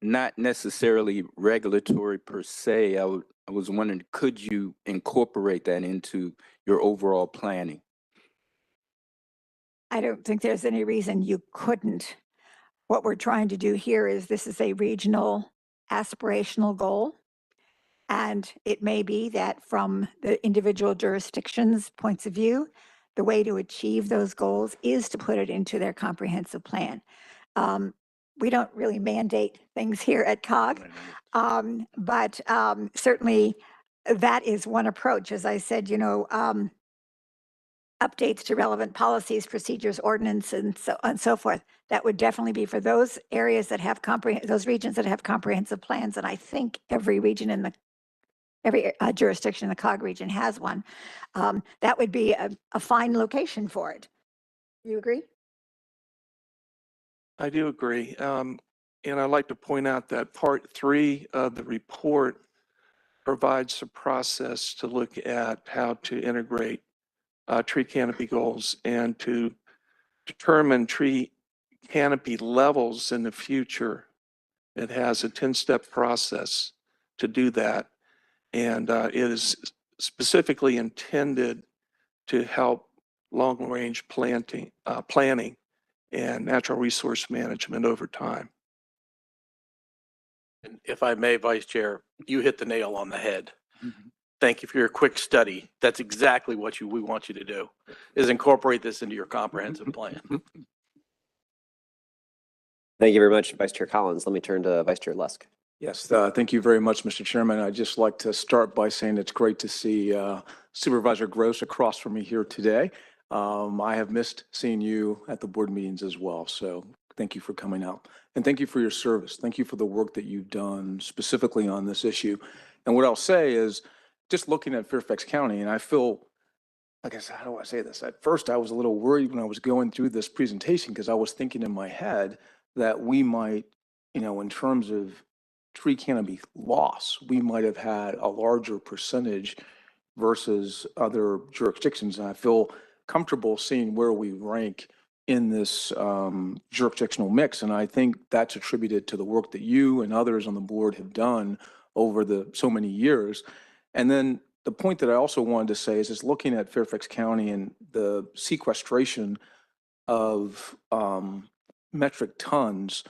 not necessarily regulatory per se, I was wondering, could you incorporate that into your overall planning? I don't think there's any reason you couldn't. What we're trying to do here is this is a regional aspirational goal. And it may be that from the individual jurisdictions' points of view, the way to achieve those goals is to put it into their comprehensive plan. We don't really mandate things here at COG, but certainly that is one approach. As I said, updates to relevant policies, procedures, ordinance, and so forth. That would definitely be for those areas that have those regions that have comprehensive plans. And I think every region in every jurisdiction in the COG region has one. That would be a fine location for it. You agree? I do agree. And I'd like to point out that part 3 of the report provides a process to look at how to integrate tree canopy goals and to determine tree canopy levels in the future. It has a 10-step process to do that. And it is specifically intended to help long-range planning and natural resource management over time. And if I may, Vice Chair, you hit the nail on the head. Thank you for your quick study. That's exactly what we want you to do, is incorporate this into your comprehensive plan. Thank you very much, Vice Chair Collins. Let me turn to Vice Chair Lusk. Yes, thank you very much, Mr. Chairman. I'd just like to start by saying it's great to see Supervisor Gross across from me here today. I have missed seeing you at the board meetings as well, so thank you for coming out. And thank you for your service. Thank you for the work that you've done specifically on this issue. And what I'll say is, just looking at Fairfax County, and I feel, I guess, how do I say this? At first, I was a little worried when I was going through this presentation because I was thinking in my head that we might, in terms of tree canopy loss, we might have had a larger percentage versus other jurisdictions. And I feel comfortable seeing where we rank in this jurisdictional mix. And I think that's attributed to the work that you and others on the board have done over so many years. And then the point that I also wanted to say is looking at Fairfax County and the sequestration of metric tons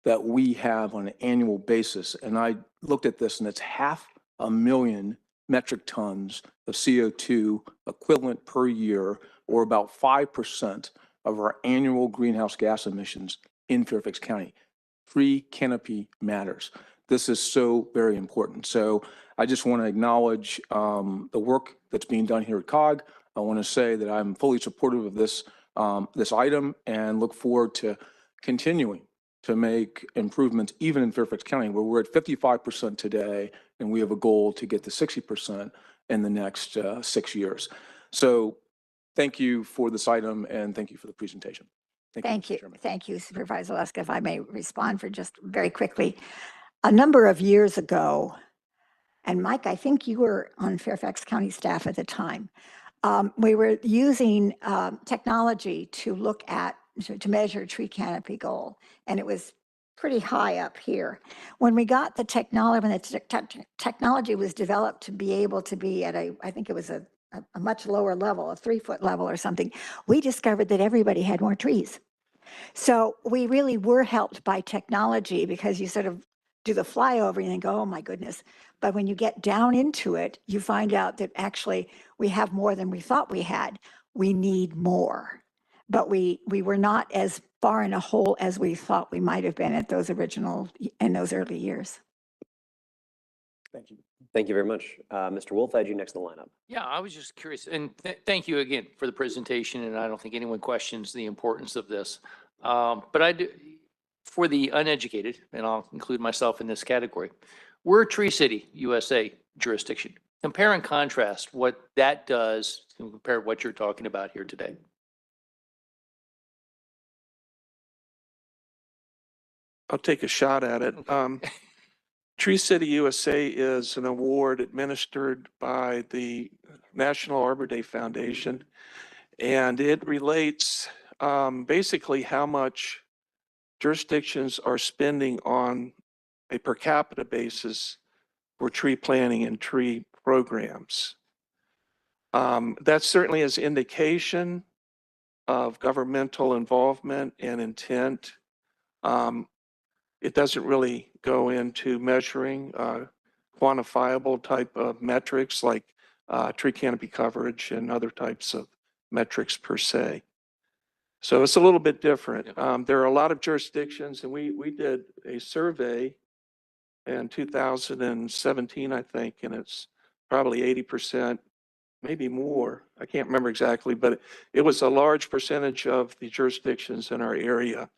that we have on an annual basis. And I looked at this and it's 500,000 metric tons of CO2 equivalent per year, or about 5% of our annual greenhouse gas emissions in Fairfax County. Tree canopy matters. This is so very important. So I just want to acknowledge the work that's being done here at COG. I want to say that I'm fully supportive of this item and look forward to continuing to make improvements even in Fairfax County, where we're at 55% today, and we have a goal to get to 60% in the next 6 years. So thank you for this item, and thank you for the presentation. Thank you. Thank you, Supervisor Lusk. If I may respond for just very quickly. A number of years ago, and Mike, I think you were on Fairfax County staff at the time, we were using technology to look at, to measure tree canopy goal, and it was pretty high up here. When we got the technology, when the technology was developed to be able to be at I think it was a much lower level, a 3-foot level or something, we discovered that everybody had more trees. So we really were helped by technology, because you sort of do the flyover and think, oh my goodness. But when you get down into it, you find out that actually we have more than we thought we had. We need more. But we were not as far in a hole as we thought we might have been in those early years. Thank you. Thank you very much. Mr. Wolf, I had you next in the lineup. Yeah, I was just curious, and thank you again for the presentation, and I don't think anyone questions the importance of this. But I do, for the uneducated, and I'll include myself in this category, we're a Tree City, USA jurisdiction. Compare and contrast what that does compared to what you're talking about here today. I'll take a shot at it. Tree City USA is an award administered by the National Arbor Day Foundation, and it relates basically how much jurisdictions are spending on a per capita basis for tree planting and tree programs. That certainly is indication of governmental involvement and intent. It doesn't really go into measuring quantifiable type of metrics like tree canopy coverage and other types of metrics per se. So it's a little bit different. There are a lot of jurisdictions, and we did a survey in 2017, I think, and it's probably 80%, maybe more. I can't remember exactly, but it was a large percentage of the jurisdictions in our area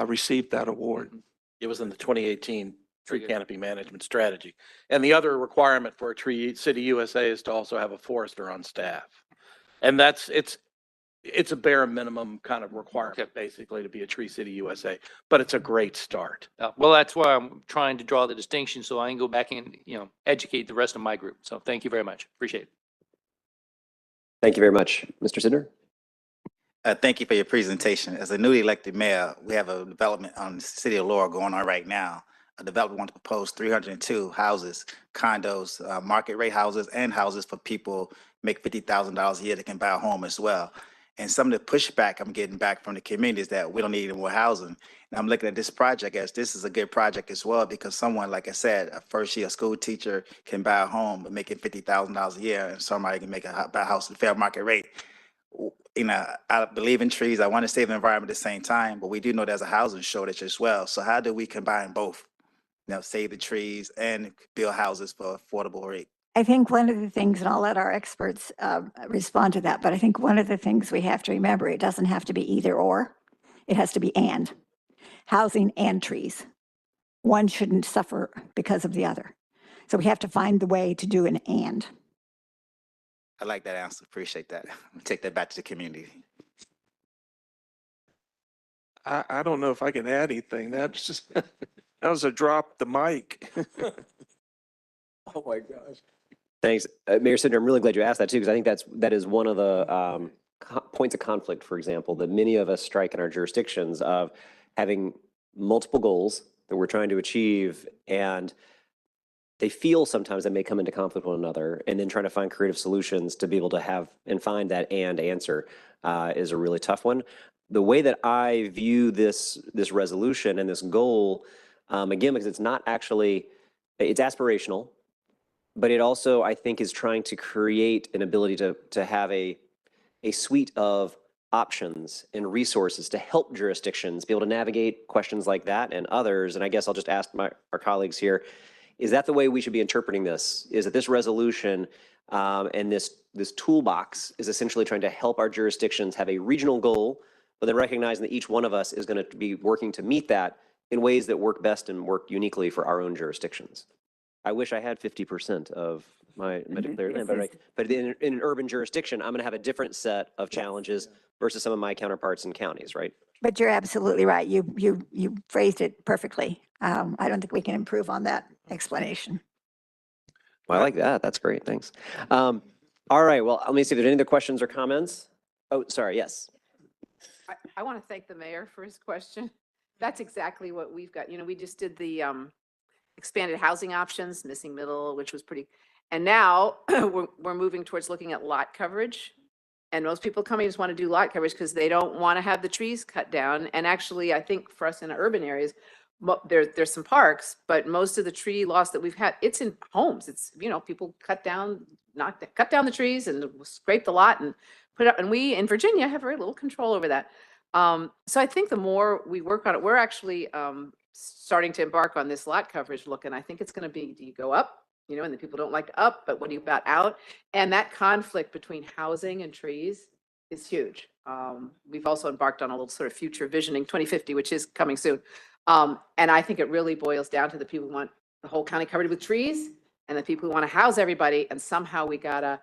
received that award. It was in the 2018 tree canopy management strategy. And the other requirement for a Tree City USA is to also have a forester on staff. And it's a bare minimum kind of requirement, basically, to be a Tree City USA, but it's a great start. Well, that's why I'm trying to draw the distinction so I can go back and, educate the rest of my group. So thank you very much. Appreciate it. Thank you very much. Mr. Sidner? Thank you for your presentation. As a newly elected mayor, we have a development on the city of Laurel going on right now. A developer wants to propose 302 houses, condos, market rate houses, and houses for people make $50,000 a year that can buy a home as well. And some of the pushback I'm getting back from the community is that we don't need any more housing. And I'm looking at this project as this is a good project as well, because someone, like I said, a first year school teacher can buy a home making $50,000 a year, and somebody can buy a house at fair market rate. I believe in trees. I want to save the environment at the same time, but we do know there's a housing shortage as well. So how do we combine both? Save the trees and build houses for affordable rate. I think one of the things, and I'll let our experts respond to that, but I think one of the things we have to remember, it doesn't have to be either or. It has to be and. Housing and trees. One shouldn't suffer because of the other. So we have to find the way to do an and. I like that answer. Appreciate that. I'll take that back to the community. I don't know if I can add anything. That's just, that was a drop the mic. Oh my gosh. Thanks. Mayor Sidner, I'm really glad you asked that too, because I think that is one of the points of conflict, for example, that many of us strike in our jurisdictions of having multiple goals that we're trying to achieve, and they feel sometimes that may come into conflict with one another, and then trying to find creative solutions to be able to have and find that and answer is a really tough one. The way that I view this resolution and this goal, again, because it's not actually, it's aspirational, but it also, I think, is trying to create an ability to have a suite of options and resources to help jurisdictions be able to navigate questions like that and others. And I guess I'll just ask our colleagues here, is that the way we should be interpreting this? Is that this resolution and this toolbox is essentially trying to help our jurisdictions have a regional goal, but then recognizing that each one of us is going to be working to meet that in ways that work best and work uniquely for our own jurisdictions? I wish I had 50% of my declared land, but in an urban jurisdiction, I'm going to have a different set of challenges versus some of my counterparts in counties, right? But you're absolutely right. You phrased it perfectly. I don't think we can improve on that explanation. Well, I like that. That's great. Thanks. All right. Well, let me see if there's any other questions or comments. Oh, sorry. Yes. I want to thank the mayor for his question. That's exactly what we've got. We just did the expanded housing options, missing middle, which was pretty, and now we're moving towards looking at lot coverage. And most people coming just want to do lot coverage because they don't want to have the trees cut down. And actually, I think for us in urban areas, there's some parks, but most of the tree loss that we've had, it's in homes. It's, people cut down the trees and scrape the lot and put it up. And we in Virginia have very little control over that. So I think the more we work on it, we're actually starting to embark on this lot coverage look, and I think it's going to be, do you go up? you know, and the people don't like up, but what do you about out? And that conflict between housing and trees is huge. We've also embarked on a little sort of future visioning 2050, which is coming soon. And I think it really boils down to the people who want the whole county covered with trees and the people who want to house everybody. And somehow we gotta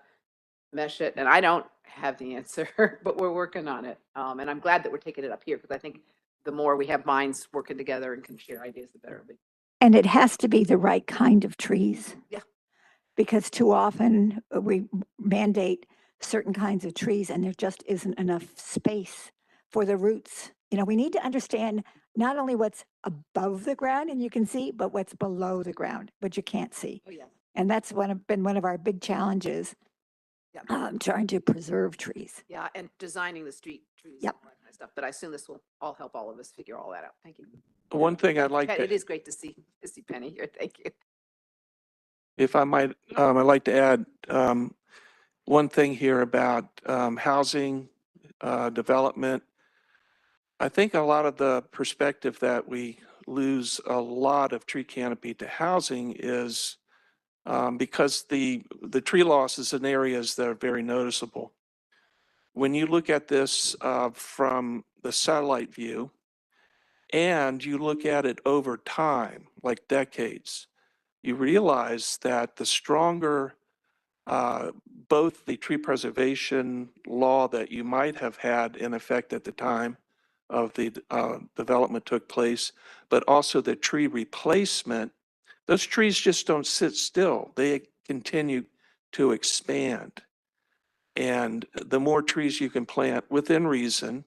mesh it. And I don't have the answer, but we're working on it. And I'm glad that we're taking it up here because I think the more we have minds working together and can share ideas, the better it'll be. And it has to be the right kind of trees. Yeah. Because too often we mandate certain kinds of trees and there just isn't enough space for the roots. You know, we need to understand not only what's above the ground and you can see, but what's below the ground, but you can't see. Oh, yeah. And that's been one of our big challenges, trying to preserve trees. Yeah, and designing the street trees. Yep. And all that kind of stuff. But I assume this will all help all of us figure all that out. Thank you. One thing I'd like It to, is great to see Penny here. Thank you. if I might, I'd like to add one thing here about housing development. I think a lot of the perspective that we lose a lot of tree canopy to housing is because the tree losses in areas that are very noticeable. When you look at this from the satellite view and you look at it over time, like decades, you realize that the stronger both the tree preservation law that you might have had in effect at the time of the development took place, but also the tree replacement, those trees just don't sit still. They continue to expand. And the more trees you can plant within reason,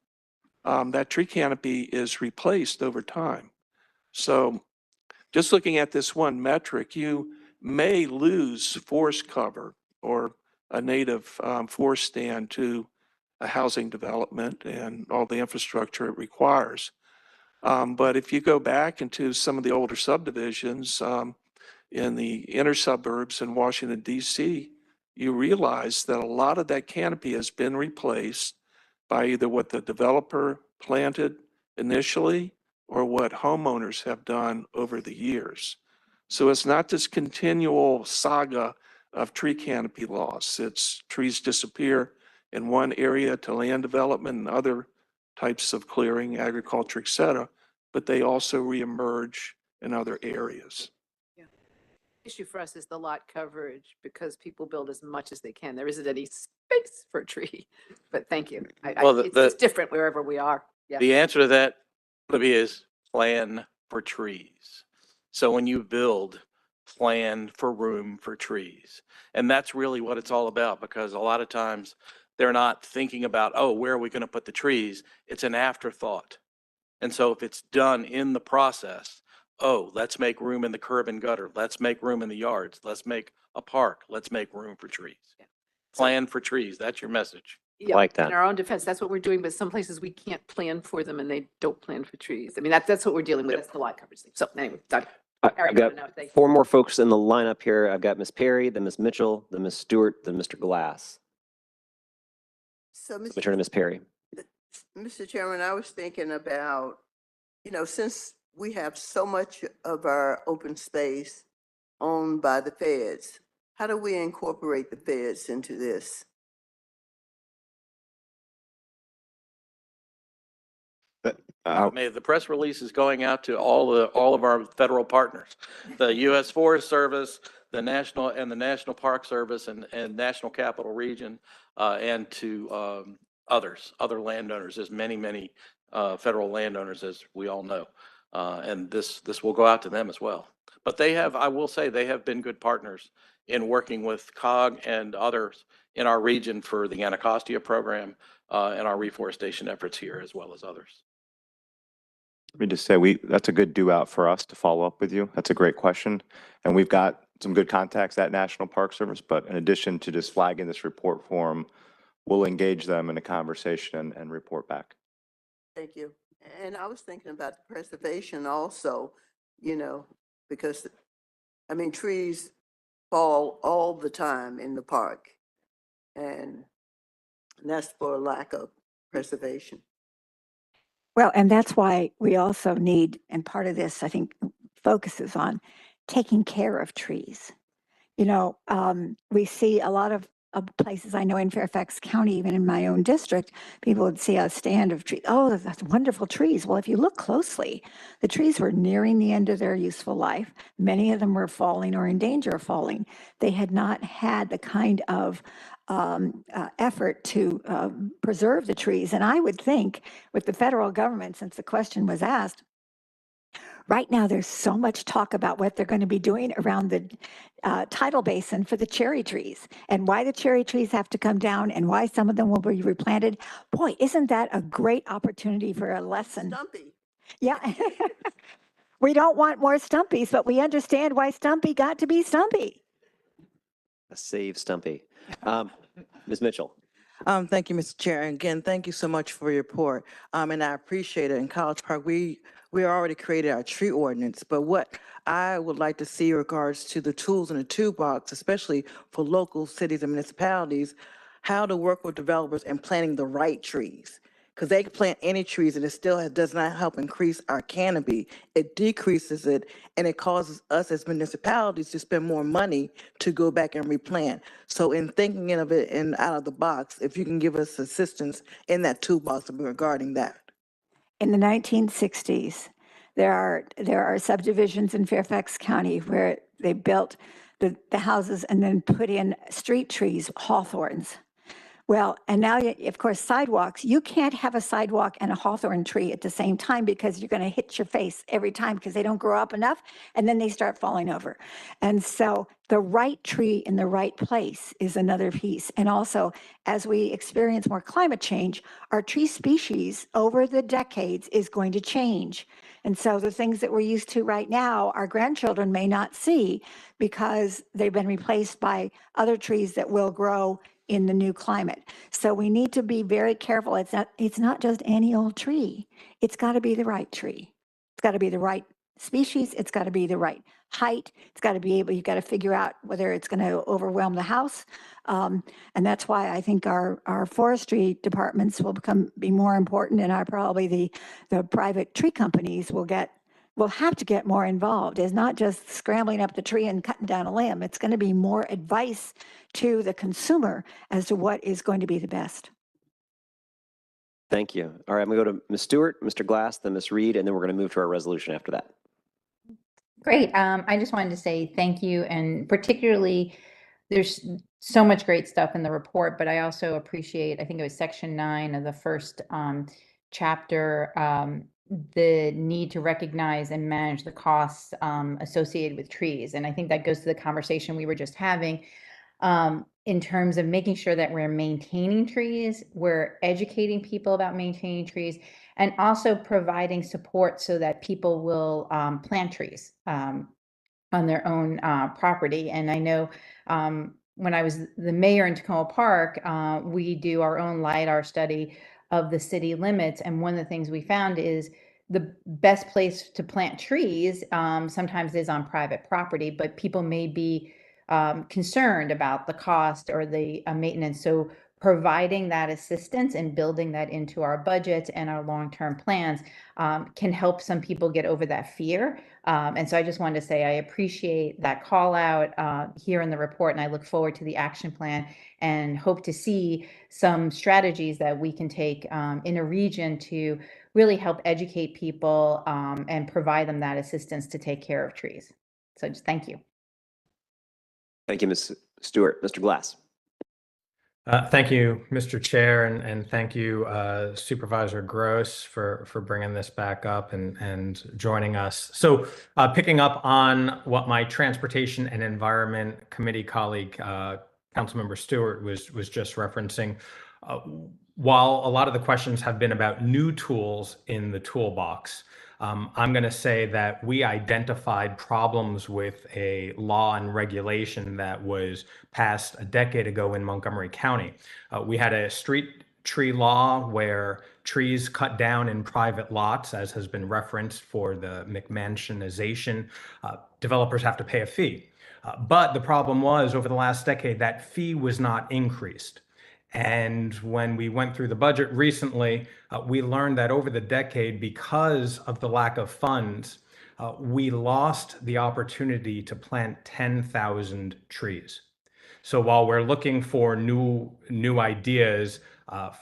that tree canopy is replaced over time. So just looking at this one metric, you may lose forest cover or a native forest stand to a housing development and all the infrastructure it requires. But if you go back into some of the older subdivisions in the inner suburbs in Washington, D.C., you realize that a lot of that canopy has been replaced by either what the developer planted initially or what homeowners have done over the years. So it's not this continual saga of tree canopy loss. It's trees disappear in one area to land development and other types of clearing, agriculture, et cetera, but they also reemerge in other areas. Issue for us is the lot coverage because people build as much as they can. There isn't any space for a tree. But thank you. Well, it's different wherever we are. Yeah. The answer to that, Libby, is plan for trees. So when you build, plan for room for trees. And that's really what it's all about, because a lot of times they're not thinking about, oh, where are we going to put the trees? It's an afterthought. And so if it's done in the process, oh, let's make room in the curb and gutter. Let's make room in the yards. Let's make a park. Let's make room for trees. Yeah. Plan for trees. That's your message. Yeah, Like that. in our own defense, that's what we're doing, but some places we can't plan for them and they don't plan for trees. I mean, that's what we're dealing with. That's the lot coverage thing. So anyway, done. I've got four more folks in the lineup here. I've got Ms. Perry, then Ms. Mitchell, then Ms. Stewart, then Mr. Glass. So, Let me turn to Ms. Perry. Mr. Chairman, I was thinking about, since we have so much of our open space owned by the feds, how do we incorporate the feds into this? The press release is going out to all of our federal partners, the U.S. Forest Service, the National Park Service and National Capital Region, and to other landowners. There's many federal landowners, as we all know, and this will go out to them as well. But I will say, they have been good partners in working with COG and others in our region for the Anacostia program and our reforestation efforts here, as well as others. Let me just say, that's a good do out for us to follow up with you. That's a great question. And we've got some good contacts at National Park Service, but in addition to just flagging this report form, we'll engage them in a conversation and report back. Thank you. And I was thinking about the preservation also, because, trees fall all the time in the park. And that's for lack of preservation. Well, and that's why we also need, and part of this, I think, focuses on taking care of trees. We see a lot of places I know in Fairfax County, even in my own district, people would see a stand of trees. Oh, that's wonderful trees. Well, if you look closely, the trees were nearing the end of their useful life. Many of them were falling or in danger of falling. They had not had the kind of effort to preserve the trees. And I would think with the federal government, since the question was asked, right now, there's so much talk about what they're going to be doing around the tidal basin for the cherry trees and why the cherry trees have to come down and why some of them will be replanted. Boy, isn't that a great opportunity for a lesson? Stumpy. Yeah. We don't want more Stumpies, but we understand why Stumpy got to be Stumpy. Save Stumpy. Ms. Mitchell. Thank you, Mr. Chair. And again, thank you so much for your report. And I appreciate it. In College Park, we already created our tree ordinance, but what I would like to see in regards to the tools in the toolbox, especially for local cities and municipalities, how to work with developers in planting the right trees. Because they can plant any trees and it still does not help increase our canopy. It decreases it, and it causes us as municipalities to spend more money to go back and replant. So in thinking of it and out of the box, if you can give us assistance in that toolbox regarding that. In the 1960s, there are subdivisions in Fairfax County where they built the houses and then put in street trees, hawthorns. Well, and now, of course, sidewalks, you can't have a sidewalk and a hawthorn tree at the same time because you're going to hit your face every time because they don't grow up enough and then they start falling over. And so the right tree in the right place is another piece. And also, as we experience more climate change, our tree species over the decades is going to change. And so the things that we're used to right now, our grandchildren may not see because they've been replaced by other trees that will grow in the new climate. So we need to be very careful. It's not just any old tree. It's got to be the right tree. It's got to be the right species. It's got to be the right height. It's got to be able, you've got to figure out whether it's going to overwhelm the house. And that's why I think our forestry departments will be more important, and probably the private tree companies will have to get more involved. It's not just scrambling up the tree and cutting down a limb. It's going to be more advice to the consumer as to what is going to be the best. Thank you. All right, I'm going to go to Ms. Stewart, Mr. Glass, then Ms. Reed, and then we're going to move to our resolution after that. Great. I just wanted to say thank you, and particularly there's so much great stuff in the report, but I also appreciate, I think it was section 9 of the first chapter, the need to recognize and manage the costs associated with trees. And I think that goes to the conversation we were just having in terms of making sure that we're maintaining trees, we're educating people about maintaining trees, and also providing support so that people will plant trees on their own property. And I know when I was the mayor in Tacoma Park, we do our own LiDAR study of the city limits. And one of the things we found is the best place to plant trees sometimes is on private property, but people may be concerned about the cost or the maintenance. So providing that assistance and building that into our budgets and our long-term plans can help some people get over that fear. And so I just wanted to say I appreciate that call out here in the report, and I look forward to the action plan and hope to see some strategies that we can take in a region to really help educate people and provide them that assistance to take care of trees. So just thank you. Thank you, Ms. Stewart. Mr. Glass. Thank you, Mr. Chair, and thank you, Supervisor Gross, for bringing this back up and joining us. So picking up on what my Transportation and Environment Committee colleague, Councilmember Stewart, was just referencing, while a lot of the questions have been about new tools in the toolbox, I'm going to say that we identified problems with a law and regulation that was passed a decade ago in Montgomery County. We had a street tree law where trees cut down in private lots, as has been referenced for the McMansionization, developers have to pay a fee. But the problem was, over the last decade, that fee was not increased. And when we went through the budget recently, we learned that over the decade, because of the lack of funds, we lost the opportunity to plant 10,000 trees. So while we're looking for new ideas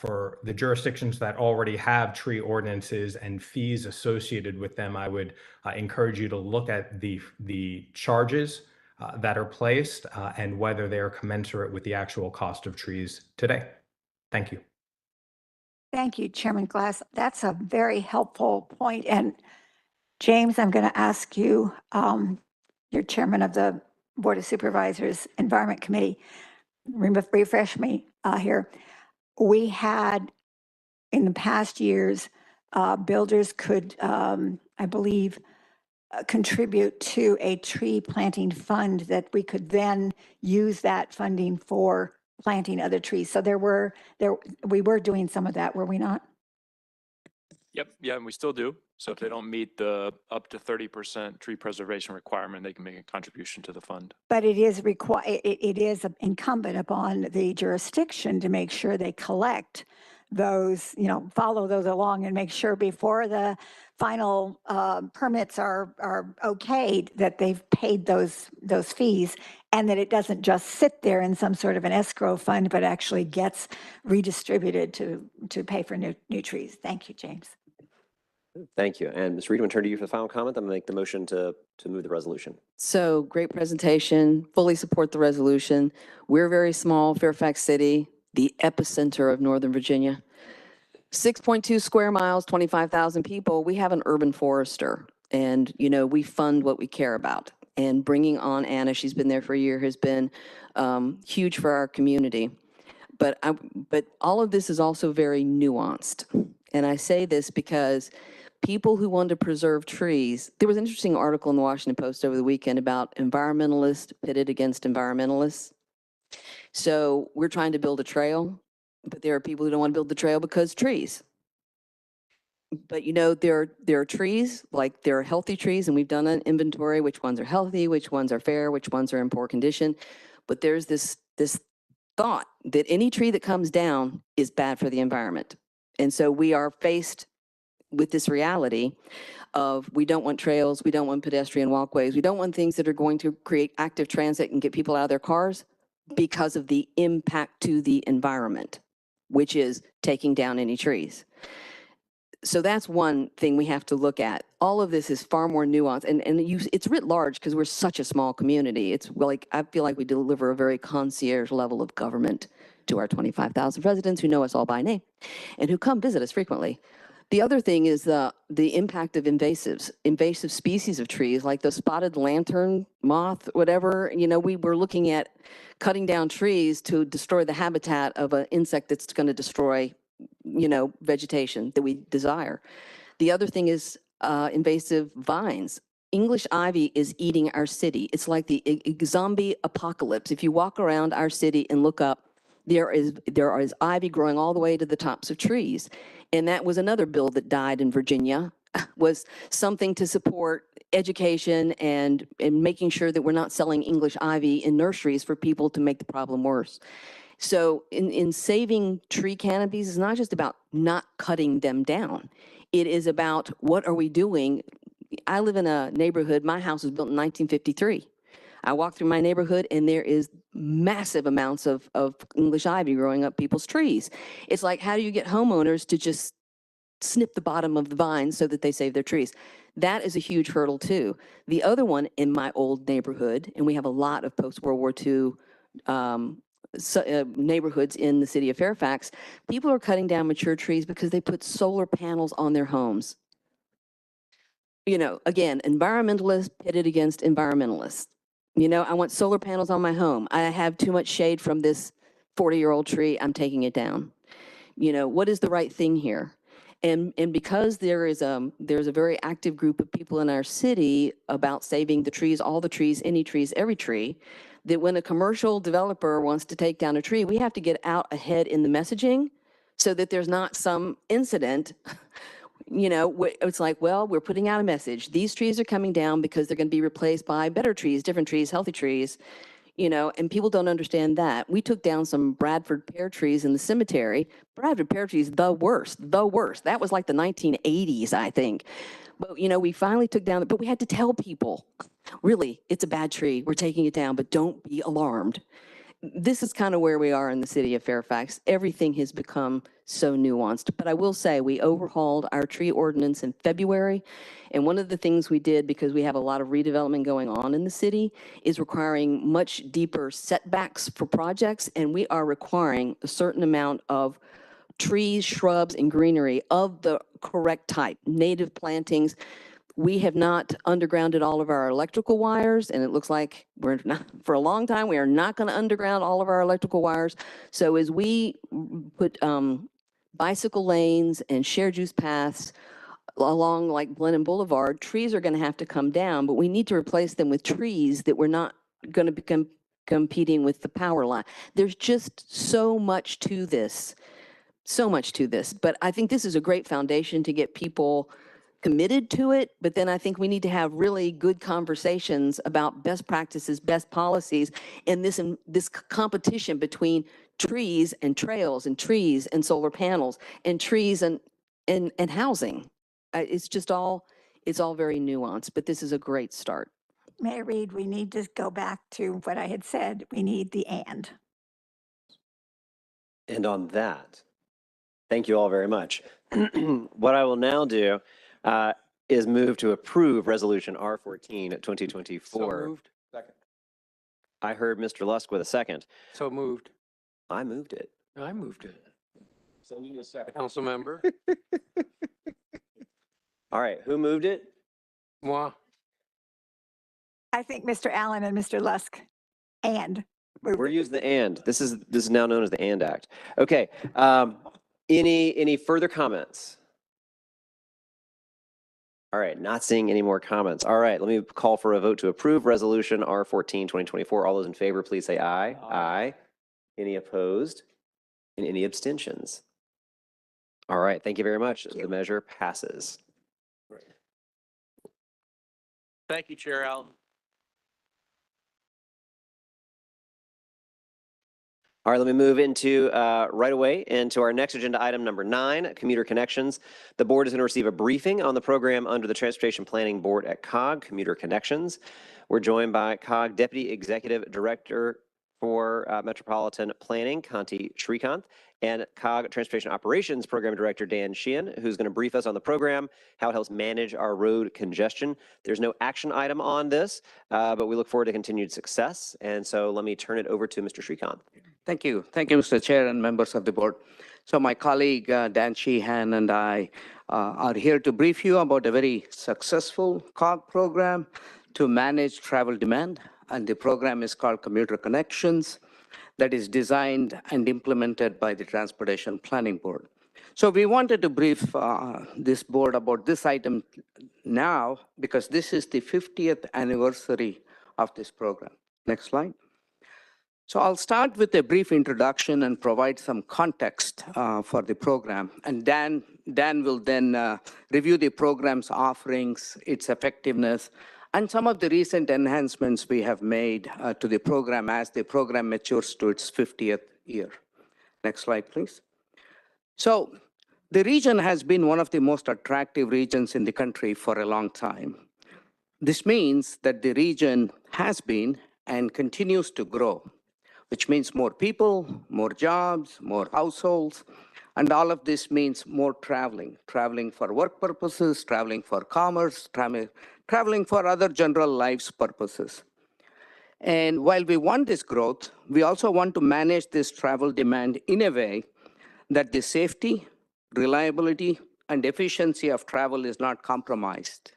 for the jurisdictions that already have tree ordinances and fees associated with them, I would encourage you to look at the charges that are placed and whether they are commensurate with the actual cost of trees today. Thank you. Thank you, Chairman Glass. That's a very helpful point. And James, I'm going to ask you, you're chairman of the Board of Supervisors Environment Committee. Refresh me here. We had in the past years, builders could, I believe, contribute to a tree planting fund that we could then use that funding for planting other trees. So we were doing some of that, were we not? Yep, yeah, and we still do. So if they don't meet the up to 30% tree preservation requirement, they can make a contribution to the fund. But it is it is incumbent upon the jurisdiction to make sure they collect those, follow those along and make sure before the final permits are okayed that they've paid those fees and that it doesn't just sit there in some sort of an escrow fund, but actually gets redistributed to pay for new trees. Thank you, James. Thank you. And Ms. Reed, I'm going to turn to you for the final comment. I'm going to make the motion to move the resolution. So great presentation, fully support the resolution. We're very small, Fairfax City, the epicenter of Northern Virginia. 6.2 square miles, 25,000 people. We have an urban forester and, we fund what we care about. And bringing on Anna, she's been there for a year, has been huge for our community. But all of this is also very nuanced. And I say this because people who want to preserve trees, there was an interesting article in the Washington Post over the weekend about environmentalists pitted against environmentalists. So we're trying to build a trail, but there are people who don't want to build the trail because trees. But there are trees, like there are healthy trees, and we've done an inventory, which ones are healthy, which ones are fair, which ones are in poor condition. But there's this thought that any tree that comes down is bad for the environment. And so we are faced with this reality of we don't want trails, we don't want pedestrian walkways, we don't want things that are going to create active transit and get people out of their cars because of the impact to the environment, which is taking down any trees. So that's one thing we have to look at. All of this is far more nuanced, and it's writ large because we're such a small community. It's like, I feel like we deliver a very concierge level of government to our 25,000 residents who know us all by name and who come visit us frequently. The other thing is the impact of invasive species of trees, like the spotted lantern moth, whatever. We were looking at cutting down trees to destroy the habitat of an insect that's going to destroy, vegetation that we desire. The other thing is invasive vines. English ivy is eating our city. It's like the zombie apocalypse. If you walk around our city and look up, there is ivy growing all the way to the tops of trees. And that was another bill that died in Virginia, was something to support education and making sure that we're not selling English ivy in nurseries for people to make the problem worse. So in saving tree canopies, it's not just about not cutting them down. It is about what are we doing? I live in a neighborhood, my house was built in 1953. I walk through my neighborhood and there is massive amounts of English ivy growing up people's trees. It's like, how do you get homeowners to just snip the bottom of the vines so that they save their trees? That is a huge hurdle too. The other one in my old neighborhood, and we have a lot of post-World War II neighborhoods in the city of Fairfax, people are cutting down mature trees because they put solar panels on their homes. Again, environmentalists pitted against environmentalists. I want solar panels on my home. I have too much shade from this 40-year-old tree. I'm taking it down. What is the right thing here? And because there's a very active group of people in our city about saving the trees, all the trees, any trees, every tree, that when a commercial developer wants to take down a tree, we have to get out ahead in the messaging so that there's not some incident. It's like, well, we're putting out a message. These trees are coming down because they're going to be replaced by better trees, different trees, healthy trees. and people don't understand that. We took down some Bradford pear trees in the cemetery. Bradford pear trees, the worst. That was like the 1980s, I think. But, we finally took down, but we had to tell people, really, it's a bad tree. We're taking it down, but don't be alarmed. This is kind of where we are in the city of Fairfax. Everything has become so nuanced. But I will say we overhauled our tree ordinance in February. And one of the things we did, because we have a lot of redevelopment going on in the city, is requiring much deeper setbacks for projects. And we are requiring a certain amount of trees, shrubs, and greenery of the correct type, native plantings. We have not undergrounded all of our electrical wires, and it looks like we're not, for a long time, we are not going to underground all of our electrical wires. So as we put bicycle lanes and shared use paths along like Blenheim Boulevard, trees are going to have to come down, but we need to replace them with trees that we're not going to become competing with the power line. There's just so much to this, but I think this is a great foundation to get people committed to it, but then I think we need to have really good conversations about best practices, best policies, and this competition between trees and trails and trees and solar panels and trees and housing. It's all very nuanced, but this is a great start. Mayor Reed, we need to go back to what I had said. We need the and. And on that, thank you all very much. What I will now do is move to approve Resolution R14 2024. So moved. Second. I heard Mr. Lusk with a second. So moved. I moved it. I moved it. So you need a second. Council member. All right, who moved it? Moi. I think Mr. Allen and Mr. Lusk and. We're using the and. This is now known as the and act. Okay. Any further comments? All right, not seeing any more comments. All right, let me call for a vote to approve Resolution R14 2024. All those in favor, please say aye. Aye. Any opposed? And any abstentions? All right, thank you very much. The measure passes. Thank you, Chair Allen. All right, let me move into right away into our next agenda item, number 9, commuter connections. The board is going to receive a briefing on the program under the Transportation Planning Board at COG, Commuter Connections. We're joined by COG Deputy Executive Director for Metropolitan Planning, Kanti Srikanth, and COG Transportation Operations Program Director Dan Sheehan, who's going to brief us on the program, how it helps manage our road congestion. There's no action item on this, but we look forward to continued success. And so let me turn it over to Mr. Srikanth. Thank you. Thank you, Mr. Chair and members of the board. So my colleague Dan Sheehan and I are here to brief you about a very successful COG program to manage travel demand. And the program is called Commuter Connections, that is designed and implemented by the Transportation Planning Board. So we wanted to brief this board about this item now because this is the 50th anniversary of this program. Next slide. So I'll start with a brief introduction and provide some context for the program. And Dan will then review the program's offerings, its effectiveness, and some of the recent enhancements we have made to the program as the program matures to its 50th year. Next slide, please. So the region has been one of the most attractive regions in the country for a long time. This means that the region has been and continues to grow, which means more people, more jobs, more households, and all of this means more traveling for work purposes, traveling for commerce, traveling for other general life's purposes. And while we want this growth, we also want to manage this travel demand in a way that the safety, reliability, and efficiency of travel is not compromised,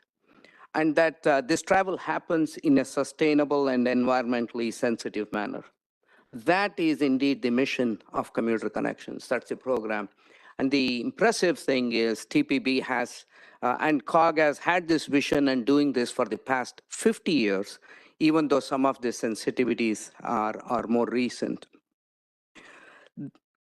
and that this travel happens in a sustainable and environmentally sensitive manner. That is indeed the mission of Commuter Connections. That's the program. And the impressive thing is TPB has, and COG has had this vision and doing this for the past 50 years, even though some of the sensitivities are more recent.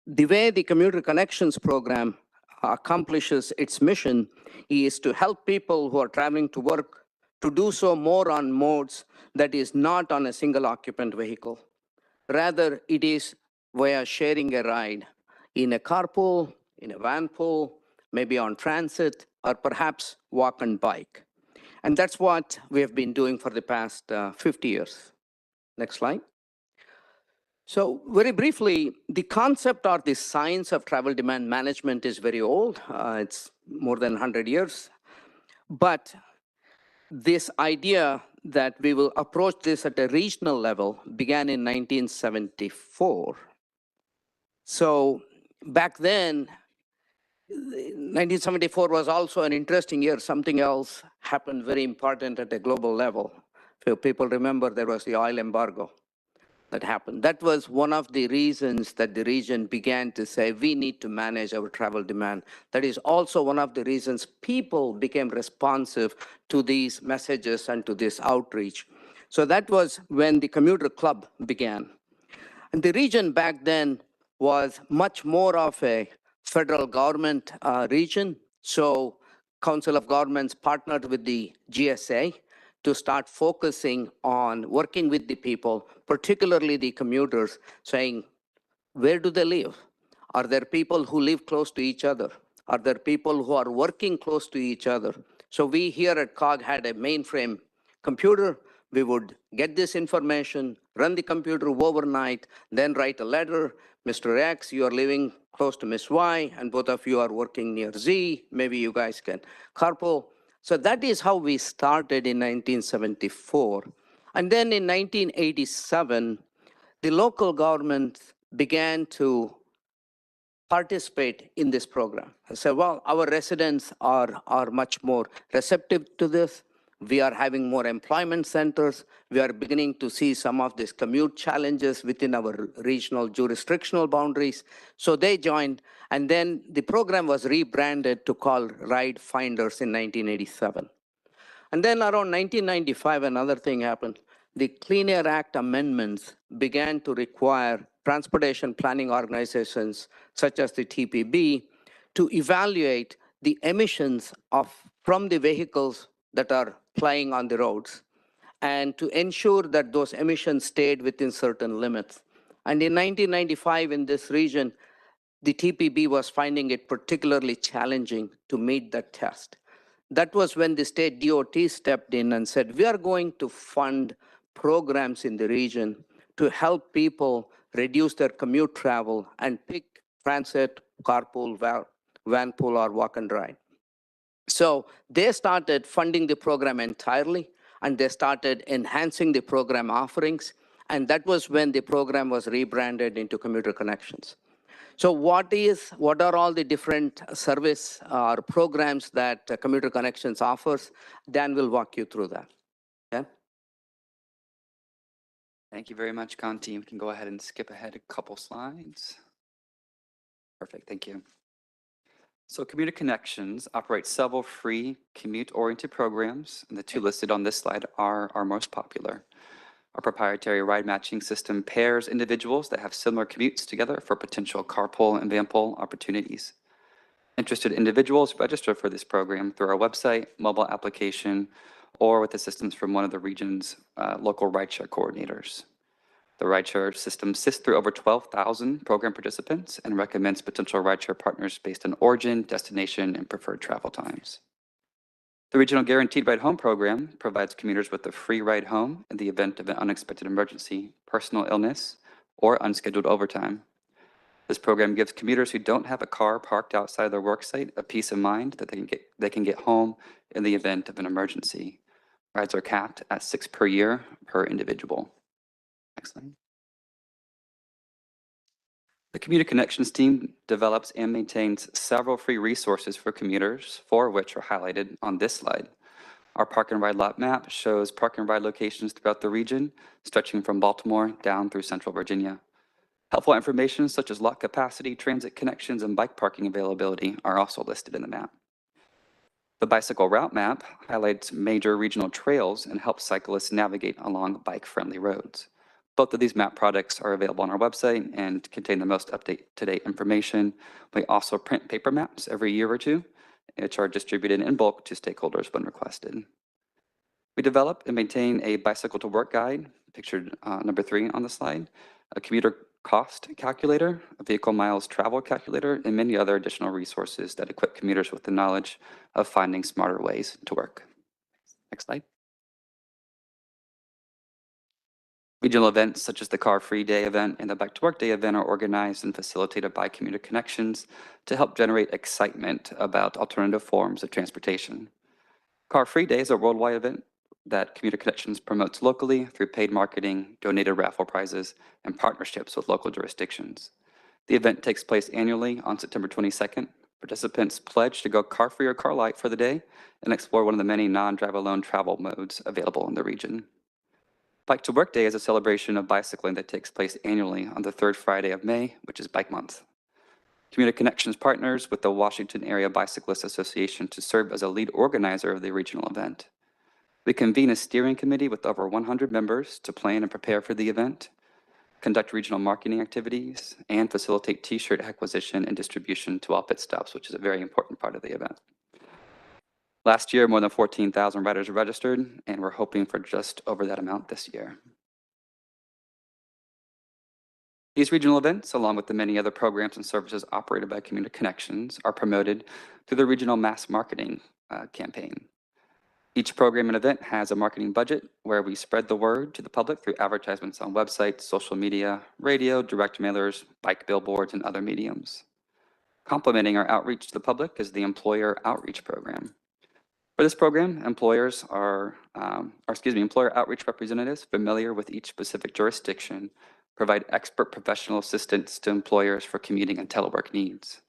The way the Commuter Connections program accomplishes its mission is to help people who are traveling to work to do so more on modes that is not on a single occupant vehicle. Rather, it is via sharing a ride in a carpool, in a van pool, maybe on transit, or perhaps walk and bike. And that's what we have been doing for the past 50 years. Next slide. So very briefly, the concept or the science of travel demand management is very old. It's more than 100 years. But this idea that we will approach this at a regional level began in 1974. So back then, 1974 was also an interesting year. Something else happened very important at a global level. If people remember, there was the oil embargo that happened. That was one of the reasons that the region began to say, we need to manage our travel demand. That is also one of the reasons people became responsive to these messages and to this outreach. So that was when the Commuter Club began. And the region back then was much more of a federal government region. So Council of Governments partnered with the GSA to start focusing on working with the people, particularly the commuters, saying, where do they live? Are there people who live close to each other? Are there people who are working close to each other? So we here at COG had a mainframe computer. We would get this information, run the computer overnight, then write a letter. Mr. X, you are living close to Miss Y, and both of you are working near Z. Maybe you guys can carpool. So that is how we started in 1974. And then in 1987, the local government began to participate in this program. I said, well, our residents are much more receptive to this. We are having more employment centers. We are beginning to see some of these commute challenges within our regional jurisdictional boundaries. So they joined, and then the program was rebranded to call Ride Finders in 1987. And then around 1995, another thing happened. The Clean Air Act amendments began to require transportation planning organizations, such as the TPB, to evaluate the emissions from the vehicles that are plying on the roads, and to ensure that those emissions stayed within certain limits. And in 1995, in this region, the TPB was finding it particularly challenging to meet that test. That was when the state DOT stepped in and said, we are going to fund programs in the region to help people reduce their commute travel and pick transit, carpool, van pool, or walk and ride. So they started funding the program entirely, and they started enhancing the program offerings. And that was when the program was rebranded into Commuter Connections. So what are all the different service or programs that Commuter Connections offers? Dan will walk you through that. Dan? Thank you very much, Conti. We can go ahead and skip ahead a couple slides. Perfect, thank you. So Commuter Connections operates several free commute-oriented programs, and the two listed on this slide are our most popular. Our proprietary ride matching system pairs individuals that have similar commutes together for potential carpool and vanpool opportunities. Interested individuals register for this program through our website, mobile application, or with assistance from one of the region's local rideshare coordinators. The rideshare system sifts through over 12,000 program participants and recommends potential rideshare partners based on origin, destination, and preferred travel times. The Regional Guaranteed Ride Home program provides commuters with a free ride home in the event of an unexpected emergency, personal illness, or unscheduled overtime. This program gives commuters who don't have a car parked outside their work site a peace of mind that they can get home in the event of an emergency. Rides are capped at 6 per year per individual. Next slide. The Commuter Connections team develops and maintains several free resources for commuters, 4 of which are highlighted on this slide. Our park and ride lot map shows park and ride locations throughout the region, stretching from Baltimore down through Central Virginia. Helpful information such as lot capacity, transit connections, and bike parking availability are also listed in the map. The bicycle route map highlights major regional trails and helps cyclists navigate along bike-friendly roads. Both of these map products are available on our website and contain the most up-to-date information. We also print paper maps every year or two, which are distributed in bulk to stakeholders when requested. We develop and maintain a bicycle to work guide, pictured number 3 on the slide, a commuter cost calculator, a vehicle miles travel calculator, and many other additional resources that equip commuters with the knowledge of finding smarter ways to work. Next slide. Regional events such as the Car Free Day event and the Bike to Work Day event are organized and facilitated by Commuter Connections to help generate excitement about alternative forms of transportation. Car Free Day is a worldwide event that Commuter Connections promotes locally through paid marketing, donated raffle prizes, and partnerships with local jurisdictions. The event takes place annually on September 22nd. Participants pledge to go car free or car light for the day and explore one of the many non-drive alone travel modes available in the region. Bike to Work Day is a celebration of bicycling that takes place annually on the 3rd Friday of May, which is Bike Month. Commuter Connections partners with the Washington Area Bicyclists Association to serve as a lead organizer of the regional event. We convene a steering committee with over 100 members to plan and prepare for the event, conduct regional marketing activities, and facilitate t-shirt acquisition and distribution to all pit stops, which is a very important part of the event. Last year, more than 14,000 riders registered, and we're hoping for just over that amount this year. These regional events, along with the many other programs and services operated by Commuter Connections, are promoted through the regional mass marketing campaign. Each program and event has a marketing budget where we spread the word to the public through advertisements on websites, social media, radio, direct mailers, bike billboards, and other mediums. Complementing our outreach to the public is the Employer Outreach Program. For this program, employer outreach representatives familiar with each specific jurisdiction provide expert professional assistance to employers for commuting and telework needs.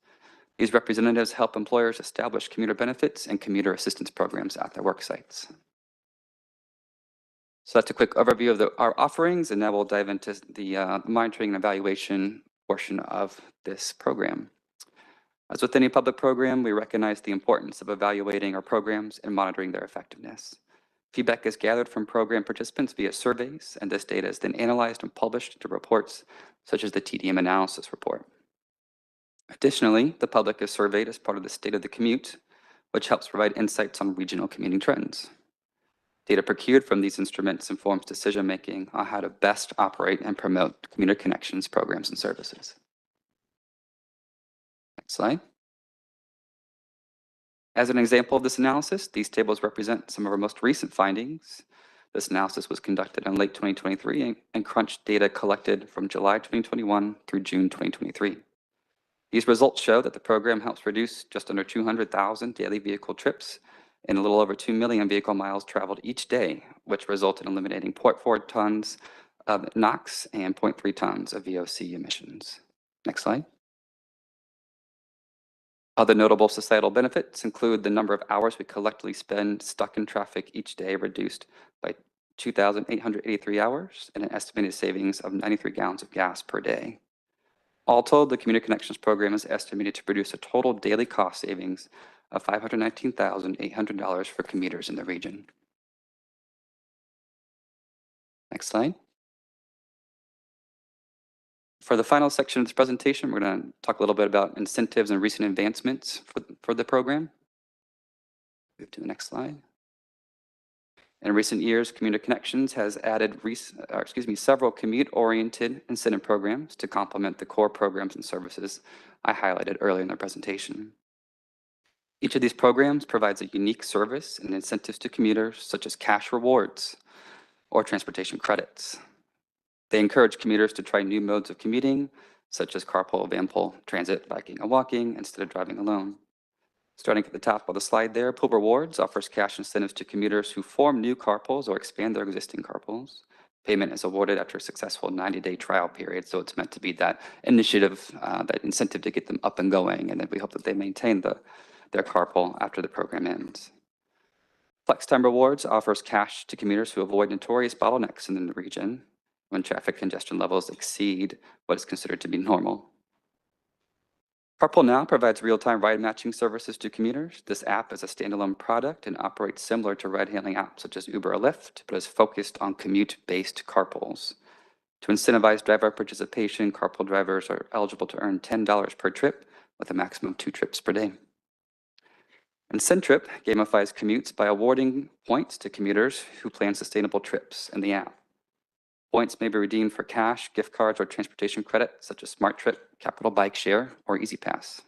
These representatives help employers establish commuter benefits and commuter assistance programs at their work sites. So that's a quick overview of our offerings, and now we'll dive into the monitoring and evaluation portion of this program. As with any public program, we recognize the importance of evaluating our programs and monitoring their effectiveness. Feedback is gathered from program participants via surveys, and this data is then analyzed and published into reports such as the TDM analysis report. Additionally, the public is surveyed as part of the State of the Commute, which helps provide insights on regional commuting trends. Data procured from these instruments informs decision-making on how to best operate and promote Commuter Connections programs and services. Next slide. As an example of this analysis, these tables represent some of our most recent findings. This analysis was conducted in late 2023 and crunched data collected from July 2021 through June 2023. These results show that the program helps reduce just under 200,000 daily vehicle trips and a little over 2 million vehicle miles traveled each day, which resulted in eliminating 0.4 tons of NOx and 0.3 tons of VOC emissions. Next slide. Other notable societal benefits include the number of hours we collectively spend stuck in traffic each day reduced by 2,883 hours and an estimated savings of 93 gallons of gas per day. All told, the Commuter Connections program is estimated to produce a total daily cost savings of $519,800 for commuters in the region. Next slide. For the final section of this presentation, we're going to talk a little bit about incentives and recent advancements for the program. Move to the next slide. In recent years, Commuter Connections has added several commute-oriented incentive programs to complement the core programs and services I highlighted earlier in the presentation. Each of these programs provides a unique service and incentives to commuters, such as cash rewards or transportation credits. They encourage commuters to try new modes of commuting, such as carpool, vanpool, transit, biking, and walking, instead of driving alone. Starting at the top of the slide there, Pool Rewards offers cash incentives to commuters who form new carpools or expand their existing carpools. Payment is awarded after a successful 90-day trial period, so it's meant to be that initiative, that incentive to get them up and going, and then we hope that they maintain their carpool after the program ends. Flex Time Rewards offers cash to commuters who avoid notorious bottlenecks in the region when traffic congestion levels exceed what is considered to be normal. Carpool Now provides real-time ride matching services to commuters. This app is a standalone product and operates similar to ride-hailing apps such as Uber or Lyft, but is focused on commute-based carpools. To incentivize driver participation, carpool drivers are eligible to earn $10 per trip with a maximum of 2 trips per day. And Centrip gamifies commutes by awarding points to commuters who plan sustainable trips in the app. Points may be redeemed for cash, gift cards, or transportation credit, such as Smart Trip, Capital Bike Share, or Easy Pass.